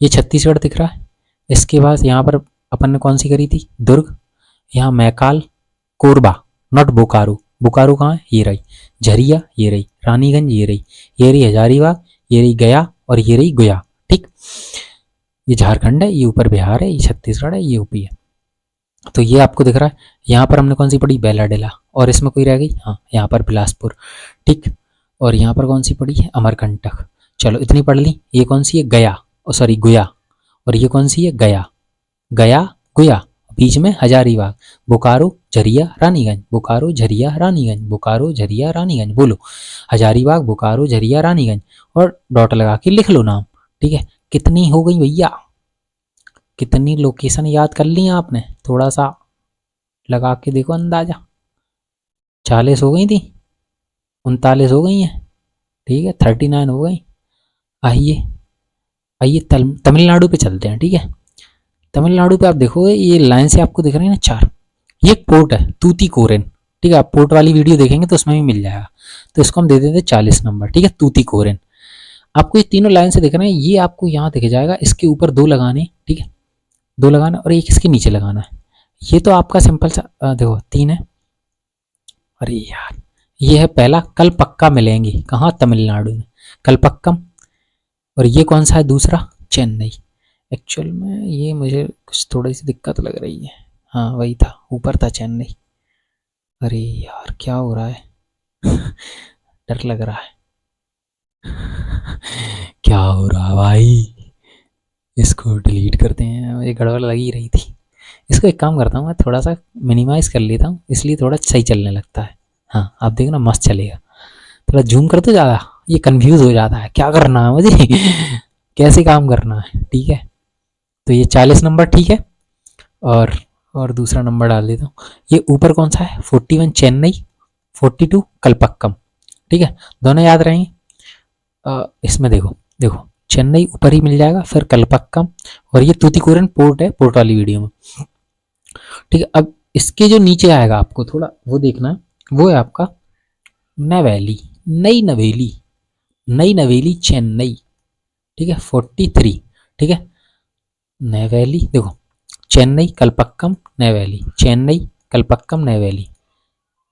Speaker 1: ये छत्तीसगढ़ दिख रहा है। इसके बाद यहाँ पर अपन ने कौन सी करी थी, दुर्ग, यहाँ मैकाल, कोरबा, नॉट बोकारो, बोकारो कहाँ है, ये रही झरिया, ये रही रानीगंज, ये रही हजारीबाग, ये रही गया, और ये रही गोया, ठीक। ये झारखंड है, ये ऊपर बिहार है, ये छत्तीसगढ़ है, ये यूपी है। तो ये आपको दिख रहा है। यहाँ पर हमने कौन सी पढ़ी, बैलाडेला, और इसमें कोई रह गई, हाँ यहाँ पर बिलासपुर, ठीक। और यहाँ पर कौन सी पढ़ी है, अमरकंटक। चलो इतनी पढ़ ली। ये कौन सी है, गया, ओ सॉरी गोया, और ये कौन सी है, गया, गया गोया, बीच में हजारीबाग, बोकारो झरिया रानीगंज, बोकारो झरिया रानीगंज, बोकारो झरिया रानीगंज, बोलो हजारीबाग बोकारो झरिया रानीगंज, और डॉट लगा के लिख लो नाम, ठीक है। कितनी हो गई भैया, कितनी लोकेशन याद कर ली आपने, थोड़ा सा लगा के देखो अंदाजा। 40 हो गई थी, 39 हो गई हैं, ठीक है, 39 हो गई। आइए आइए तमिलनाडु पे चलते हैं, ठीक है। तमिलनाडु पे आप देखोगे ये लाइन से आपको दिख रहे हैं ना 4, ये एक पोर्ट है तूतीकोरिन, ठीक है। आप पोर्ट वाली वीडियो देखेंगे तो उसमें भी मिल जाएगा। तो इसको हम दे देते हैं 40 नंबर, ठीक है, तूतीकोरिन। आपको ये तीनों लाइन से दिख रहे हैं, ये आपको यहाँ दिख जाएगा, इसके ऊपर 2 लगाने, ठीक है, 2 लगाना, और एक इसके नीचे लगाना है। ये तो आपका सिंपल सा देखो 3 है। अरे यार, ये है पहला, कल पक्का मिलेंगे, कहाँ, तमिलनाडु में, कलपक्कम। और ये कौन सा है दूसरा, चेन्नई। एक्चुअल में ये मुझे कुछ थोड़ी सी दिक्कत लग रही है, हाँ वही था, ऊपर था चेन्नई। अरे यार क्या हो रहा है डर लग रहा है क्या हो रहा है भाई, इसको डिलीट करते हैं, मुझे गड़बड़ लग ही रही थी। इसको एक काम करता हूँ, मैं थोड़ा सा मिनिमाइज कर लेता हूँ, इसलिए थोड़ा सही चलने लगता है। हाँ आप देखना मस्त चलेगा, थोड़ा जूम कर दो ज़्यादा, ये कंफ्यूज हो जाता है क्या करना है मुझे कैसे काम करना है, ठीक है। तो ये 40 नंबर ठीक है, और दूसरा नंबर डाल देता हूँ। ये ऊपर कौन सा है, 41 चेन्नई, 42 कलपक्कम, ठीक है, दोनों याद रहेंगे। इसमें देखो देखो चेन्नई ऊपर ही मिल जाएगा, फिर कलपक्कम, और ये तूतीकोरिन पोर्ट है, पोर्ट वाली वीडियो में, ठीक है। अब इसके जो नीचे आएगा आपको थोड़ा वो देखना है, वो है आपका नवैली, नई नवेली, नई नवेली चेन्नई, ठीक है, 43, ठीक है। नैवैली देखो, चेन्नई कलपक्कम नैवैली, चेन्नई कलपक्कम नैवैली,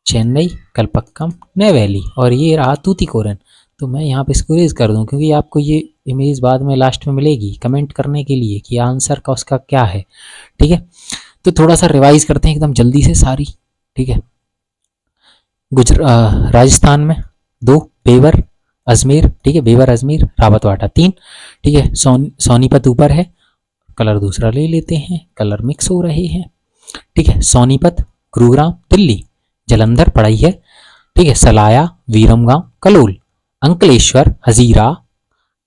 Speaker 1: चेन्नई कलपक्कम नैवैली, और ये रहा तूतीकोरिन। तो मैं यहाँ पे इसको रेज कर दूँ, क्योंकि आपको ये इमेज बाद में लास्ट में मिलेगी कमेंट करने के लिए कि आंसर का उसका क्या है, ठीक है। तो थोड़ा सा रिवाइज करते हैं एकदम जल्दी से सारी, ठीक है। राजस्थान में 2, बेवर अजमेर, ठीक है, बेवर अजमेर रावतवाटा 3, ठीक है। सोनीपत ऊपर है, कलर दूसरा ले लेते हैं, कलर मिक्स हो रहे हैं, ठीक है। सोनीपत गुरुग्राम दिल्ली, जलंधर पढ़ाई है, ठीक है, सलाया वीरमगांव कलोल, अंकलेश्वर हजीरा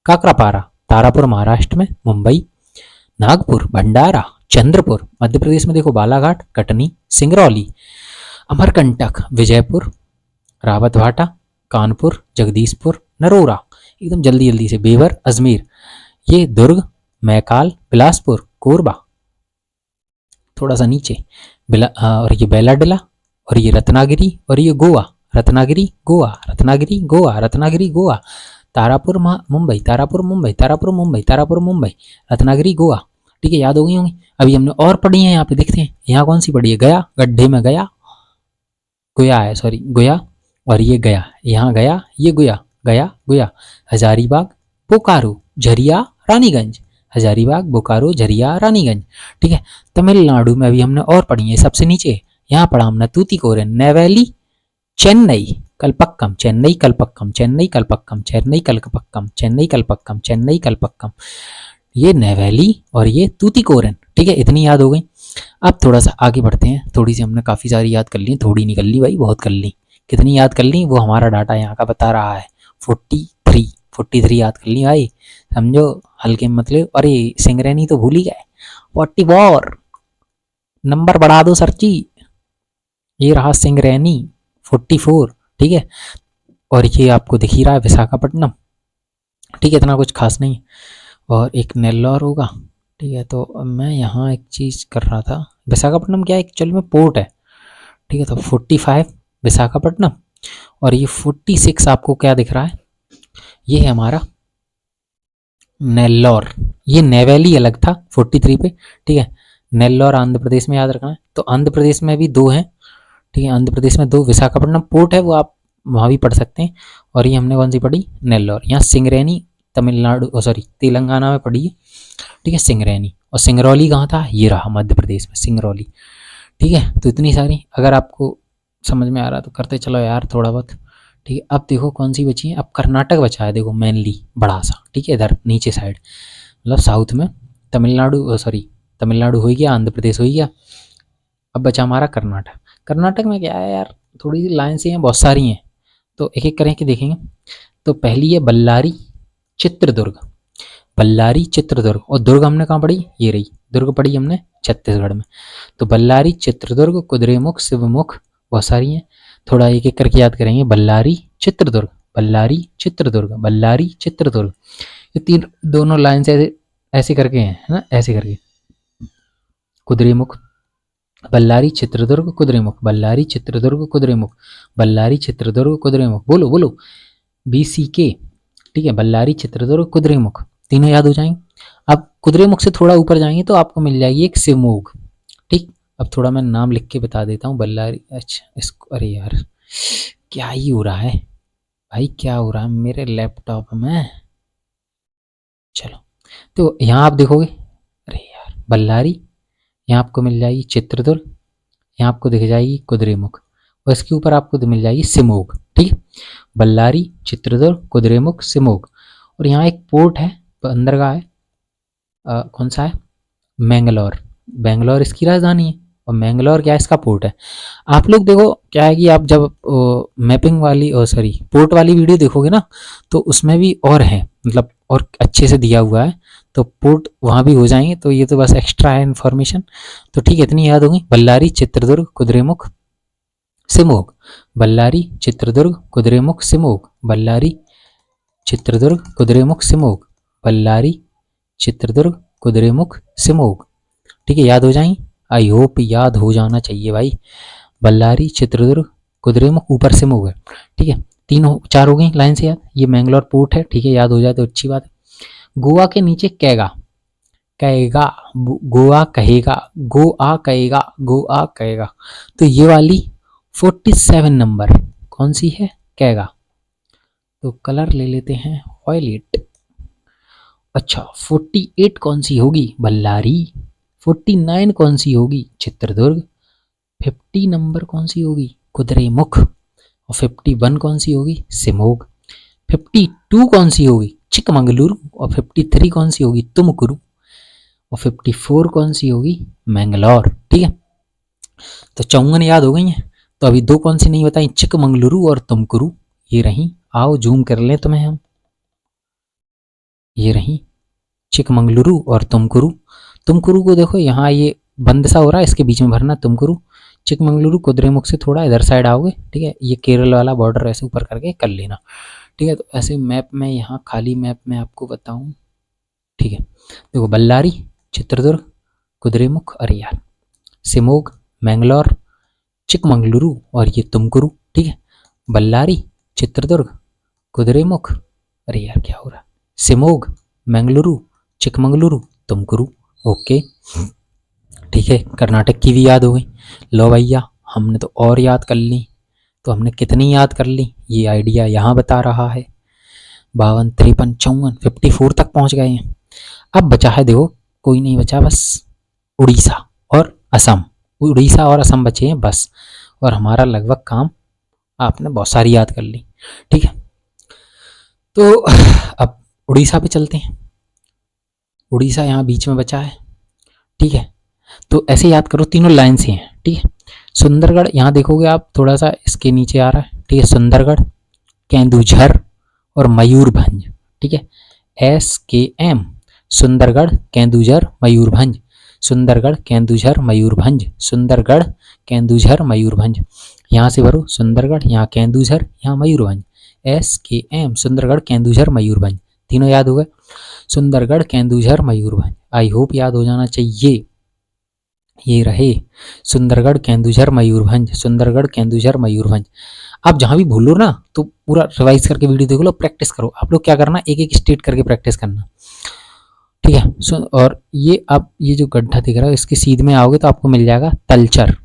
Speaker 1: काकरापारा तारापुर महाराष्ट्र में, मुंबई नागपुर भंडारा चंद्रपुर मध्य प्रदेश में, देखो बालाघाट कटनी सिंगरौली, अमरकंटक विजयपुर रावतभाटा कानपुर जगदीशपुर नरोरा, एकदम जल्दी जल्दी से, बेवर अजमेर, ये दुर्ग मैकाल बिलासपुर कोरबा, थोड़ा सा नीचे और ये बेलाडला, और ये रत्नागिरी, और ये गोवा, रत्नागिरी गोवा, रत्नागिरी गोवा, रत्नागिरी गोवा, तारापुर मुंबई, तारापुर मुंबई, तारापुर मुंबई, तारापुर मुंबई, रत्नागिरी गोवा। ठीक है, याद हो गई होंगी। अभी हमने और पढ़ी है, यहाँ पे देखते हैं, यहाँ कौन सी पढ़ी है, गया, गड्ढे में गया, गोया है, सॉरी गोया, और ये गया, यहाँ गया, ये गोया, गया गोया, हजारीबाग, बोकारो, झरिया, रानीगंज, हजारीबाग, बोकारो, झरिया, रानीगंज। ठीक है, तमिलनाडु में अभी हमने और पढ़ी है, सबसे नीचे यहाँ पढ़ा हमने तूतीकोरिन, नेवेली, चेन्नई, कलपक्कम, चेन्नई कलपक्कम, चेन्नई कलपक्कम, चेन्नई कलपक्कम, चेन्नई कलपक्कम, चेन्नई कलपक्कम, ये नेवेली और ये तूतीकोरिन। ठीक है, इतनी याद हो गई। अब थोड़ा सा आगे बढ़ते हैं, थोड़ी सी हमने काफ़ी सारी याद कर ली, थोड़ी नहीं कर ली भाई, बहुत कर ली। कितनी याद कर ली वो हमारा डाटा यहाँ का बता रहा है, 43 याद कर ली भाई, समझो, हल्के मतलब। अरे सिंगरेनी तो भूल ही गए, 44 नंबर बढ़ा दो सर जी, ये रहा सिंगरेनी 44। ठीक है, और ये आपको दिख ही रहा है विशाखापट्टनम। ठीक है, इतना कुछ खास नहीं, और एक नेल्लौर होगा। ठीक है, तो अब मैं यहाँ एक चीज़ कर रहा था, विशाखापट्टनम क्या है एक्चुअल में पोर्ट है। ठीक है, तो 45 विशाखापट्टनम, और ये 46 आपको क्या दिख रहा है, ये है हमारा नेल्लौर। ये नेवेली अलग था 43 पे। ठीक है, नेल्लौर आंध्र प्रदेश में याद रखना है। तो आंध्र प्रदेश में भी दो हैं। ठीक है, आंध्र प्रदेश में दो, विशाखापट्टनम पोर्ट है, वो आप वहाँ भी पढ़ सकते हैं। और ये हमने कौन सी पढ़ी, नेल्लौर। यहाँ सिंगरेनी तमिलनाडु, सॉरी तेलंगाना में पढ़ी है। ठीक है, सिंगरेनी, और सिंगरौली कहाँ था, ये रहा मध्य प्रदेश में सिंगरौली। ठीक है, तो इतनी सारी अगर आपको समझ में आ रहा तो करते चलो यार थोड़ा बहुत। ठीक है, अब देखो कौन सी बची है, अब कर्नाटक बचा है, देखो मेनली बड़ा सा। ठीक है, इधर नीचे साइड मतलब साउथ में तमिलनाडु, सॉरी तमिलनाडु हो गया, आंध्र प्रदेश हो गया, अब बचा हमारा कर्नाटक। कर्नाटक में क्या है यार, थोड़ी सी लाइन से हैं, बहुत सारी हैं, तो एक एक करके देखेंगे। तो पहली है बल्लारी चित्रदुर्ग, बल्लारी चित्रदुर्ग, और दुर्ग हमने कहाँ पढ़ी, ये रही दुर्ग पढ़ी हमने छत्तीसगढ़ में। तो बल्लारी चित्रदुर्ग, कुद्रेमुख, शिवमुख, बहुत सारी हैं, थोड़ा एक एक करके याद करेंगे। बल्लारी चित्रदुर्ग, बल्लारी चित्रदुर्ग, बल्लारी चित्रदुर्ग, ये तीन दोनों लाइन से ऐसे ऐसे करके हैं, है ना, ऐसे करके। कुद्रेमुख, बल्लारी चित्रदुर्ग, कुद्रेमुख, बल्लारी चित्रदुर्ग, कुद्रेमुख, बल्लारी चित्रदुर्ग, कुद्रेमुख, बोलो बोलो, BCK। ठीक है, बल्लारी चित्रदुर्ग कुद्रेमुख, तीनों याद हो जाएंगे। अब कुद्रेमुख से थोड़ा ऊपर जाएंगे तो आपको मिल जाएगी एक शिवमोग। ठीक, अब थोड़ा मैं नाम लिख के बता देता हूँ, बल्लारी, अच्छा इसको, अरे यार क्या ही हो रहा है भाई, क्या हो रहा है मेरे लैपटॉप में। चलो, तो यहाँ आप देखोगे, अरे यार बल्लारी, यहाँ आपको मिल जाएगी चित्रदुर्ग, यहाँ आपको दिख जाएगी कुद्रेमुख, और इसके ऊपर आपको मिल जाएगी सिमोग। ठीक है, बल्लारी चित्रदुर्ग कुद्रेमुख सिमोग। और यहाँ एक पोर्ट है, बंदरगाह है, कौन सा है, मैंगलोर, बेंगलोर इसकी राजधानी है, और मैंगलोर क्या है, इसका पोर्ट है। आप लोग देखो क्या है कि आप जब मैपिंग वाली, सॉरी पोर्ट वाली वीडियो देखोगे ना, तो उसमें भी और है, मतलब और अच्छे से दिया हुआ है, तो पोर्ट वहाँ भी हो जाएंगे। तो ये तो बस एक्स्ट्रा है इन्फॉर्मेशन। तो ठीक है, इतनी याद होगी, Ballari Chitradurga Kudremukh Simorgh, Ballari Chitradurga Kudremukh Simorgh, Ballari Chitradurga Kudremukh Simorgh, Ballari Chitradurga Kudremukh Simorgh. ठीक है, याद हो जाएंगी, आई होप याद हो जाना चाहिए भाई। बल्लारी चित्रदुर्ग कुद्रेमुख, ऊपर सिमोग है। ठीक है, तीन चार हो गई लाइन से याद, ये मैंगलोर पोर्ट है। ठीक है, याद हो जाए तो अच्छी बात है। गोवा के नीचे कैगा, कहेगा, गोवा कहेगा, गोआ कहेगा, गोआ कहेगा, तो ये वाली 47 नंबर कौन सी है, कैगा। तो कलर ले लेते हैं वॉयलेट। अच्छा 48 कौन सी होगी, बल्लारी। 49 कौन सी होगी, चित्रदुर्ग। 50 नंबर कौन सी होगी, कुद्रेमुख। और 51 कौन सी होगी, सिमोग। 52 कौन सी होगी, चिकमंगलुरु। और 53 कौन सी होगी, तुमकुरु। और 54 कौन सी होगी, मैंगलोर। ठीक है, तो 54 याद हो गई हैं। तो अभी दो कौन सी नहीं बताई, चिकमंगलुरु और तुमकुरु, ये रही। आओ जूम कर लें तुम्हें हम, ये रही चिकमंगलुरु और तुमकुरु। तुमकुरु को देखो यहाँ ये बंद सा हो रहा है, इसके बीच में भरना तुमकुरु। चिकमंगलुरु कुद्रेमुख से थोड़ा इधर साइड आओगे। ठीक है, ये केरल वाला बॉर्डर ऐसे ऊपर करके कर लेना। ठीक है, तो ऐसे मैप में, यहाँ खाली मैप में आपको बताऊँ। ठीक है, देखो बल्लारी चित्रदुर्ग कुद्रेमुख, अरे यार सिमोग मैंगलोर, चिकमंगलुरु और ये तुमकुरु, ठीक है। बल्लारी, चित्रदुर्ग, कुद्रेमुख, अरे यार क्या हो रहा है, सिमोग, मैंगलुरु, चिकमंगलुरु, तुमकुरु। ओके, ठीक है। कर्नाटक की भी याद हो गई। लो भैया, हमने तो और याद कर ली। तो हमने कितनी याद कर ली ये आइडिया यहाँ बता रहा है। 52, 53, 54, 54 तक पहुँच गए हैं। अब बचा है, देखो कोई नहीं बचा, बस उड़ीसा और असम। उड़ीसा और असम बचे हैं बस, और हमारा लगभग काम आपने बहुत सारी याद कर ली, ठीक है। तो अब उड़ीसा पे चलते हैं। उड़ीसा यहाँ बीच में बचा है, ठीक है। तो ऐसे याद करो, तीनों लाइन से हैं, ठीक है। सुंदरगढ़ यहाँ देखोगे आप, थोड़ा सा इसके नीचे आ रहा है, ठीक है। सुंदरगढ़, केंदुझर और मयूरभंज, ठीक है। SKM, सुंदरगढ़, केंदुझर, मयूरभंज, सुंदरगढ़, केंदुझर, मयूरभंज, सुंदरगढ़, केंदुझर, मयूरभंज। यहाँ से भरो सुंदरगढ़, यहाँ केंदुझर, यहाँ मयूरभंज। SKM, सुंदरगढ़, केंदुझर, मयूरभंज। तीनों याद हो गए, सुंदरगढ़, केंदुझर, मयूरभंज। आई होप याद हो जाना चाहिए। ये रहे सुंदरगढ़, केंदुझर, मयूरभंज, सुंदरगढ़, केंदुझर, मयूरभंज। आप जहाँ भी भूलो ना तो पूरा रिवाइज करके वीडियो देख लो, प्रैक्टिस करो। आप लोग क्या करना, एक एक स्टेट करके प्रैक्टिस करना, ठीक है। और ये आप ये जो गड्ढा दिख रहा है इसके सीध में आओगे तो आपको मिल जाएगा तलचर,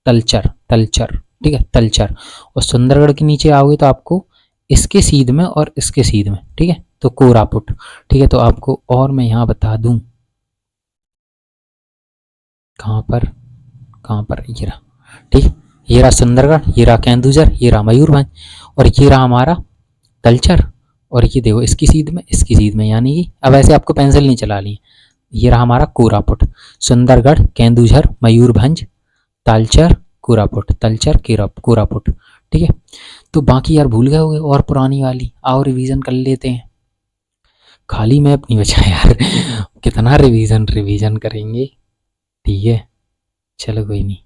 Speaker 1: तलचर, तलचर, ठीक है, तलचर। और सुंदरगढ़ के नीचे आओगे तो आपको इसके सीध में और इसके सीध में, ठीक है, तो कोरापुट, ठीक है। तो आपको और मैं यहाँ बता दूं, कहाँ पर ये रहा, ठीक, ये रहा सुंदरगढ़, ये रहा केंदुझर, ये रहा मयूरभंज, और ये रहा हमारा तलचर। और ये देखो इसकी सीध में, यानी कि अब ऐसे आपको पेंसिल नहीं चलानी। ये रहा हमारा कोरापुट, सुंदरगढ़, केंदुझर, मयूरभंज, तालचर, कोरापुट, तलचर, कोरापुट, ठीक है। तो बाकी यार भूल गए होगे और पुरानी वाली, आओ रिवीजन कर लेते हैं। खाली मैप नहीं बचा यार कितना रिवीजन करेंगे, ठीक है। चलो कोई नहीं,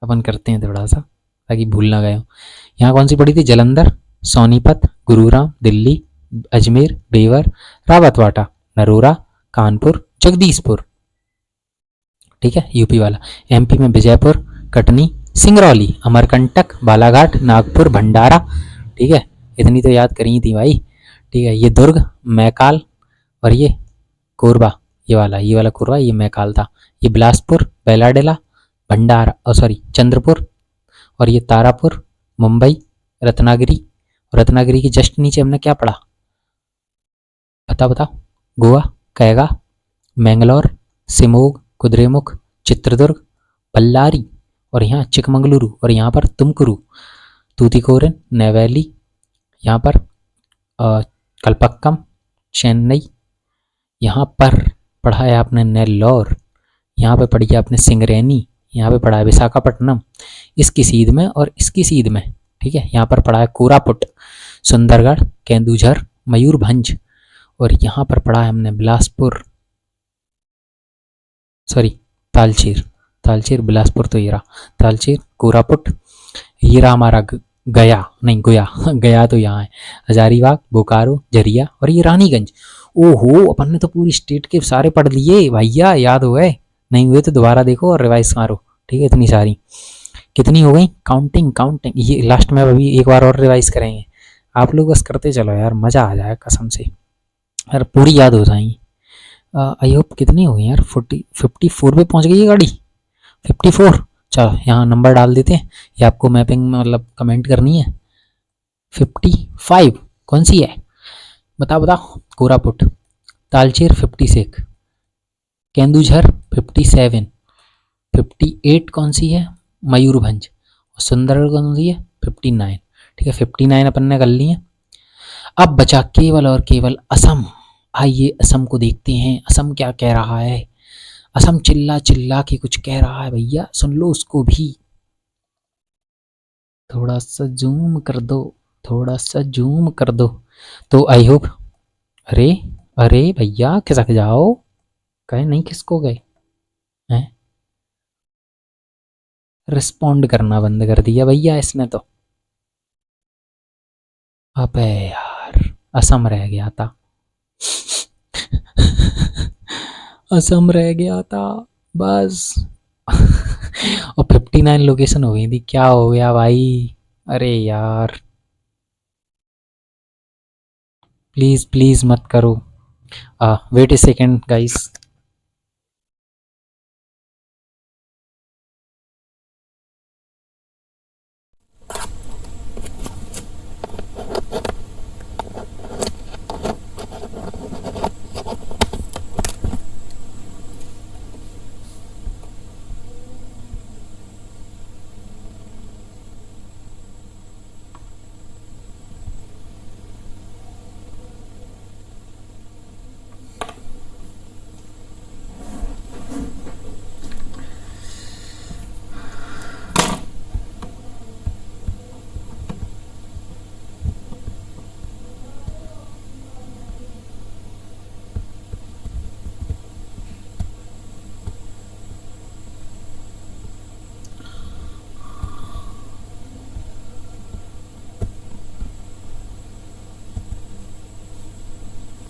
Speaker 1: अपन करते हैं थोड़ा सा ताकि भूल ना गए हो। यहाँ कौन सी पड़ी थी, जलंधर, सोनीपत, गुरुग्राम, दिल्ली, अजमेर, बेवर, रावतवाटा, नरोरा, कानपुर, जगदीशपुर, ठीक है, यूपी वाला। MP में विजयपुर, कटनी, सिंगरौली, अमरकंटक, बालाघाट, नागपुर, भंडारा, ठीक है। इतनी तो याद करी थी भाई, ठीक है। ये दुर्ग, मैकाल, और ये कोरबा, ये वाला कोरबा, ये मैकाल था। ये बिलासपुर, बेलाडेला, भंडारा, सॉरी चंद्रपुर, और ये तारापुर, मुंबई, रत्नागिरी। रत्नागिरी के जस्ट नीचे हमने क्या पढ़ा, बताओ, गोवा, कैगा, मैंगलोर, सिमोग, कुद्रेमुख, चित्रदुर्ग, बल्लारी, और यहाँ चिकमंगलुरु, और यहाँ पर तुमकुरु, तूतीकोरिन, नेवैली, यहाँ पर कल्पक्कम, चेन्नई, यहाँ पर पढ़ा है आपने नेल्लौर, यहाँ पे पढ़ी है आपने सिंगरैनी, यहाँ पे पढ़ा है विशाखापट्टनम, इसकी सीध में और इसकी सीध में, ठीक है। यहाँ पर पढ़ा है कोरापुट, सुंदरगढ़, केंदुझर, मयूरभंज, और यहाँ पर पढ़ा है हमने बिलासपुर, सॉरी तालचेर, बिलासपुर तो ये रहा, तालचेर, कोरापुट, ये रहा हमारा गया, नहीं गोया गया तो यहाँ है, हजारीबाग, बोकारो, झरिया, और ये रानीगंज। ओहो, अपन ने तो पूरी स्टेट के सारे पढ़ लिए भैया, याद हो गए, नहीं हुए तो दोबारा देखो और रिवाइज मारो, ठीक है। इतनी सारी कितनी हो गई, काउंटिंग, ये लास्ट में अभी एक बार और रिवाइज करेंगे। आप लोग बस करते चलो यार, मज़ा आ जाए कसम से यार, पूरी याद हो जाएंगी। आई होप कितनी हो गई यार, 54 पे पहुंच गई है गाड़ी, 54। चलो यहाँ नंबर डाल देते हैं, ये आपको मैपिंग में मतलब कमेंट करनी है। 55 कौन सी है, बताओ। कोरापुट, तालचेर 56, केंदुझर 57, 58 कौन सी है, मयूरभंज, और सुंदरगढ़ कौन सी है, 59, ठीक है। 59 अपन ने कर ली है। अब बचा केवल और केवल असम। आइए असम को देखते हैं, असम क्या कह रहा है। असम चिल्ला चिल्ला के कुछ कह रहा है भैया, सुन लो उसको भी। थोड़ा सा जूम कर दो, तो आई होप। अरे भैया खिसक जाओ, कहे नहीं किसको गए हैं, रिस्पॉन्ड करना बंद कर दिया भैया इसने तो। अबे यार, असम रह गया था असम रह गया था बस और 59 लोकेशन हो गई थी, क्या हो गया भाई? अरे यार, प्लीज़ प्लीज़ मत करो। वेट ए सेकेंड गाइस।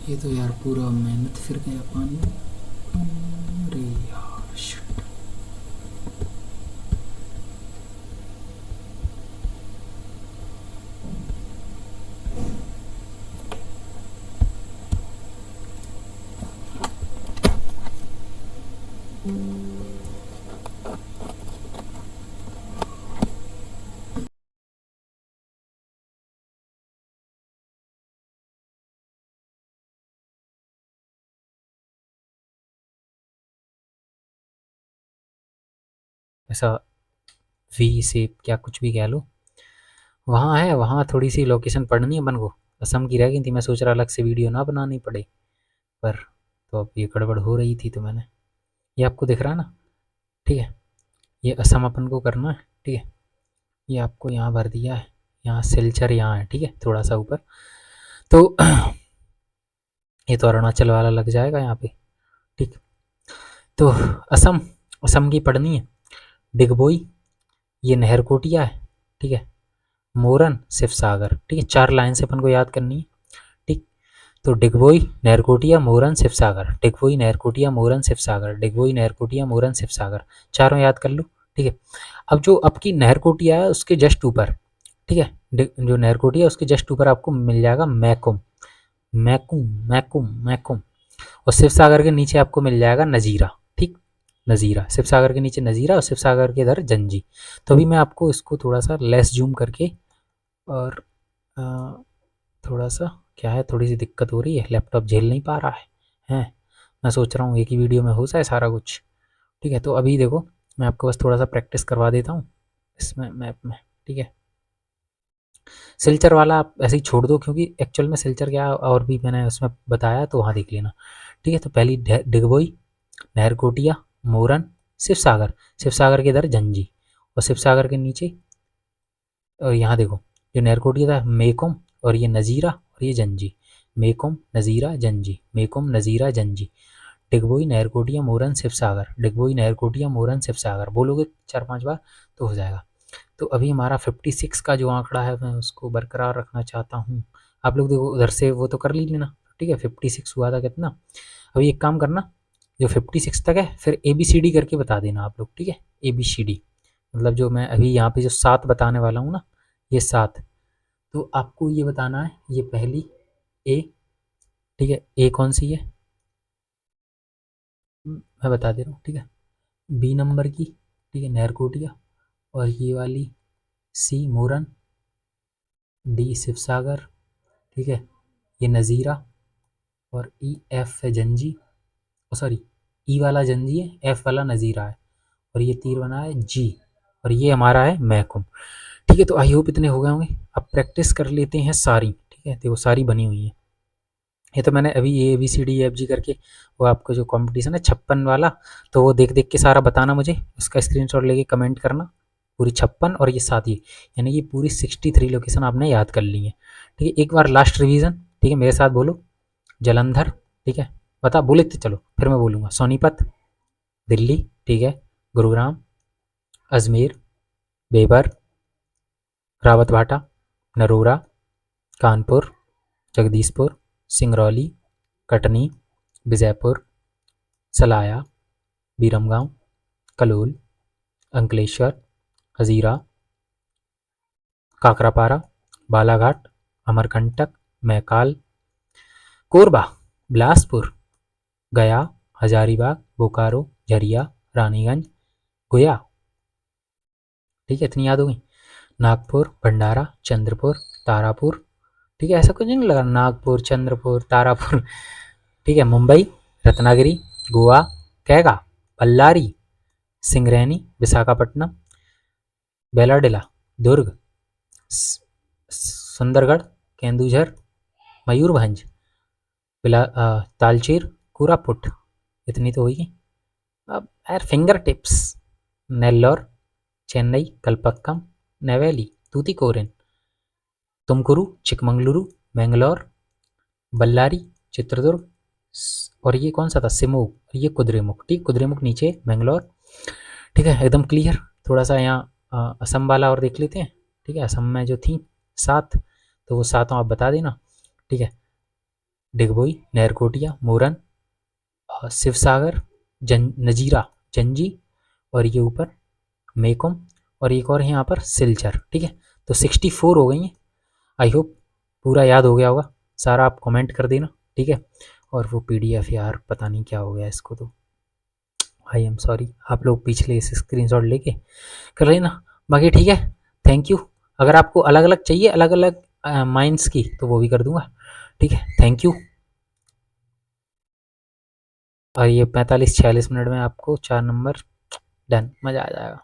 Speaker 1: ये तो यार पूरा मेहनत फिर गया पानी में। अरे यार शिट। ऐसा वी शेप क्या कुछ भी कह लो, वहाँ है, वहाँ थोड़ी सी लोकेशन पढ़नी है अपन को। असम की रह गई थी, मैं सोच रहा अलग से वीडियो ना बनानी पड़े, पर तो अब ये गड़बड़ हो रही थी तो मैंने, ये आपको दिख रहा है ना? ठीक है, ये असम अपन को करना है। ठीक है, ये आपको यहाँ भर दिया है, यहाँ सिलचर यहाँ है, ठीक है, थोड़ा सा ऊपर। तो ये तो अरुणाचल वाला लग जाएगा यहाँ पे। ठीक, तो असम, असम की पढ़नी है। डिगबोई, ये नहरकोटिया है, ठीक है, मोरन शिवसागर, ठीक है, 4 लाइन से अपन को याद करनी है। ठीक, तो डिगबोई, नहरकोटिया, मोरन, शिवसागर, डिगबोई, नहरकोटिया, मोरन, शिवसागर, डिगबोई, नहरकोटिया, मोरन, शिवसागर, चारों याद कर लो। ठीक है, अब जो आपकी नहरकोटिया है उसके जस्ट ऊपर, ठीक है, जो नहरकोटिया है उसके जस्ट ऊपर आपको मिल जाएगा मैकुम, मैकुम, मैकुम, मैकुम। और शिवसागर के नीचे आपको मिल जाएगा नज़ीरा। ठीक, नज़ीरा, शिवसागर के नीचे नज़ीरा और शिवसागर के इधर जंजी। तो अभी मैं आपको इसको थोड़ा सा लेस जूम करके, और अ, थोड़ा सा क्या है, थोड़ी सी दिक्कत हो रही है, लैपटॉप झेल नहीं पा रहा है, हैं? मैं सोच रहा हूँ एक ही वीडियो में हो जाए सारा कुछ। ठीक है, तो अभी देखो, मैं आपको बस थोड़ा सा प्रैक्टिस करवा देता हूँ इसमें मैप में। ठीक है, सिलचर वाला आप ऐसे ही छोड़ दो, क्योंकि एक्चुअल में सिलचर क्या और भी मैंने उसमें बताया, तो वहाँ देख लेना। ठीक है, तो पहली डिगबोई, नहरकोटिया, मोरन, शिवसागर, शिवसागर के इधर जंजी, और शिवसागर के नीचे, और यहाँ देखो, जो नहरकोटिया था मेकोम, और ये नज़ीरा और ये जंजी, मेकोम, नज़ीरा, जंजी, मेकोम, नज़ीरा, जंजी, डिगबोई, नहरकोटिया, मोरन, शिवसागर, डिगबोई, नहरकोटिया, मोरन, शिवसागर, बोलोगे 4-5 बार तो हो जाएगा। तो अभी हमारा 56 का जो आंकड़ा है मैं उसको बरकरार रखना चाहता हूँ। आप लोग देखो उधर से वो तो कर लीजिए ना। ठीक है, 56 हुआ था कितना। अभी एक काम करना, जो 56 तक है फिर ए बी सी डी करके बता देना आप लोग। ठीक है, ए बी सी डी, मतलब जो मैं अभी यहाँ पे जो 7 बताने वाला हूँ ना, ये 7, तो आपको ये बताना है, ये पहली ए, ठीक है, ए कौन सी है मैं बता दे रहा हूँ। ठीक है, बी नंबर की, ठीक है, नहरकोटिया, और ये वाली सी मोरन, डी शिवसागर, ठीक है, ये नज़ीरा, और ई एफ है जंजी, सॉरी, ई वाला जंजी है, एफ वाला नज़ीरा है, और ये तीर बना है जी, और ये हमारा है महकुम। ठीक है, तो आई होप इतने हो गए होंगे। अब प्रैक्टिस कर लेते हैं सारी। ठीक है, देखो सारी बनी हुई है, ये तो मैंने अभी A B C D F G करके, वो आपको जो कंपटीशन है 56 वाला, तो वो देख देख के सारा बताना मुझे, उसका स्क्रीनशॉट लेके कमेंट करना, पूरी 56 और ये 7 ही, यानी कि पूरी 63 लोकेशन आपने याद कर ली है। ठीक है, एक बार लास्ट रिवीजन, ठीक है, मेरे साथ बोलो, जलंधर, ठीक है, बता बोले तो चलो फिर मैं बोलूँगा, सोनीपत, दिल्ली, ठीक है, गुरुग्राम, अजमेर, बेबर, रावत भाटा, नरोरा, कानपुर, जगदीशपुर, सिंगरौली, कटनी, विजयपुर, सलाया, बीरमगांव, कलोल, अंकलेश्वर, हजीरा, काकरापारा, बालाघाट, अमरकंटक, मैकाल, कोरबा, बिलासपुर, गया, हजारीबाग, बोकारो, झरिया, रानीगंज, गुया। ठीक है, इतनी याद हो गई। नागपुर, भंडारा, चंद्रपुर, तारापुर। ठीक है, ऐसा कुछ नहीं लगा, नागपुर, चंद्रपुर, तारापुर। ठीक है, मुंबई, रत्नागिरी, गोवा, कैगा, बल्लारी, सिंगरैनी, विशाखापट्टनम, बेलाडिला, दुर्ग, सुंदरगढ़, केंदुझर, मयूरभंज, तालचेर, कोरापुट। इतनी तो होगी। अब यार फिंगर टिप्स, नेल्लोर, चेन्नई, कलपक्कम, नेवेली, तूतीकोरिन, तुमकुरू, चिकमंगलुरु, मैंगलोर, बल्लारी, चित्रदुर्ग, और ये कौन सा था, सिमोग, और ये कुद्रेमुख। ठीक, कुद्रेमुख नीचे, मैंगलोर। ठीक है, एकदम क्लियर। थोड़ा सा यहाँ असम वाला और देख लेते हैं। ठीक है, असम में जो थी 7, तो वो 7 आप बता देना। ठीक है, डिगबोई, नेरकोटिया, मोरन, शिवसागर, नजीरा, जंजी, और ये ऊपर मेकुम, और एक और है यहाँ पर सिलचर। ठीक है, तो 64 हो गई हैं। आई होप पूरा याद हो गया होगा सारा। आप कमेंट कर देना। ठीक है, और वो PDF यार पता नहीं क्या हो गया इसको, तो आई एम सॉरी। आप लोग पिछले इस स्क्रीनशॉट लेके कर लेना। बाकी ठीक है, थैंक यू। अगर आपको अलग अलग चाहिए, अलग अलग माइंड्स की, तो वो भी कर दूंगा। ठीक है, थैंक यू। और ये 45-46 मिनट में आपको 4 नंबर डन, मज़ा आ जाएगा।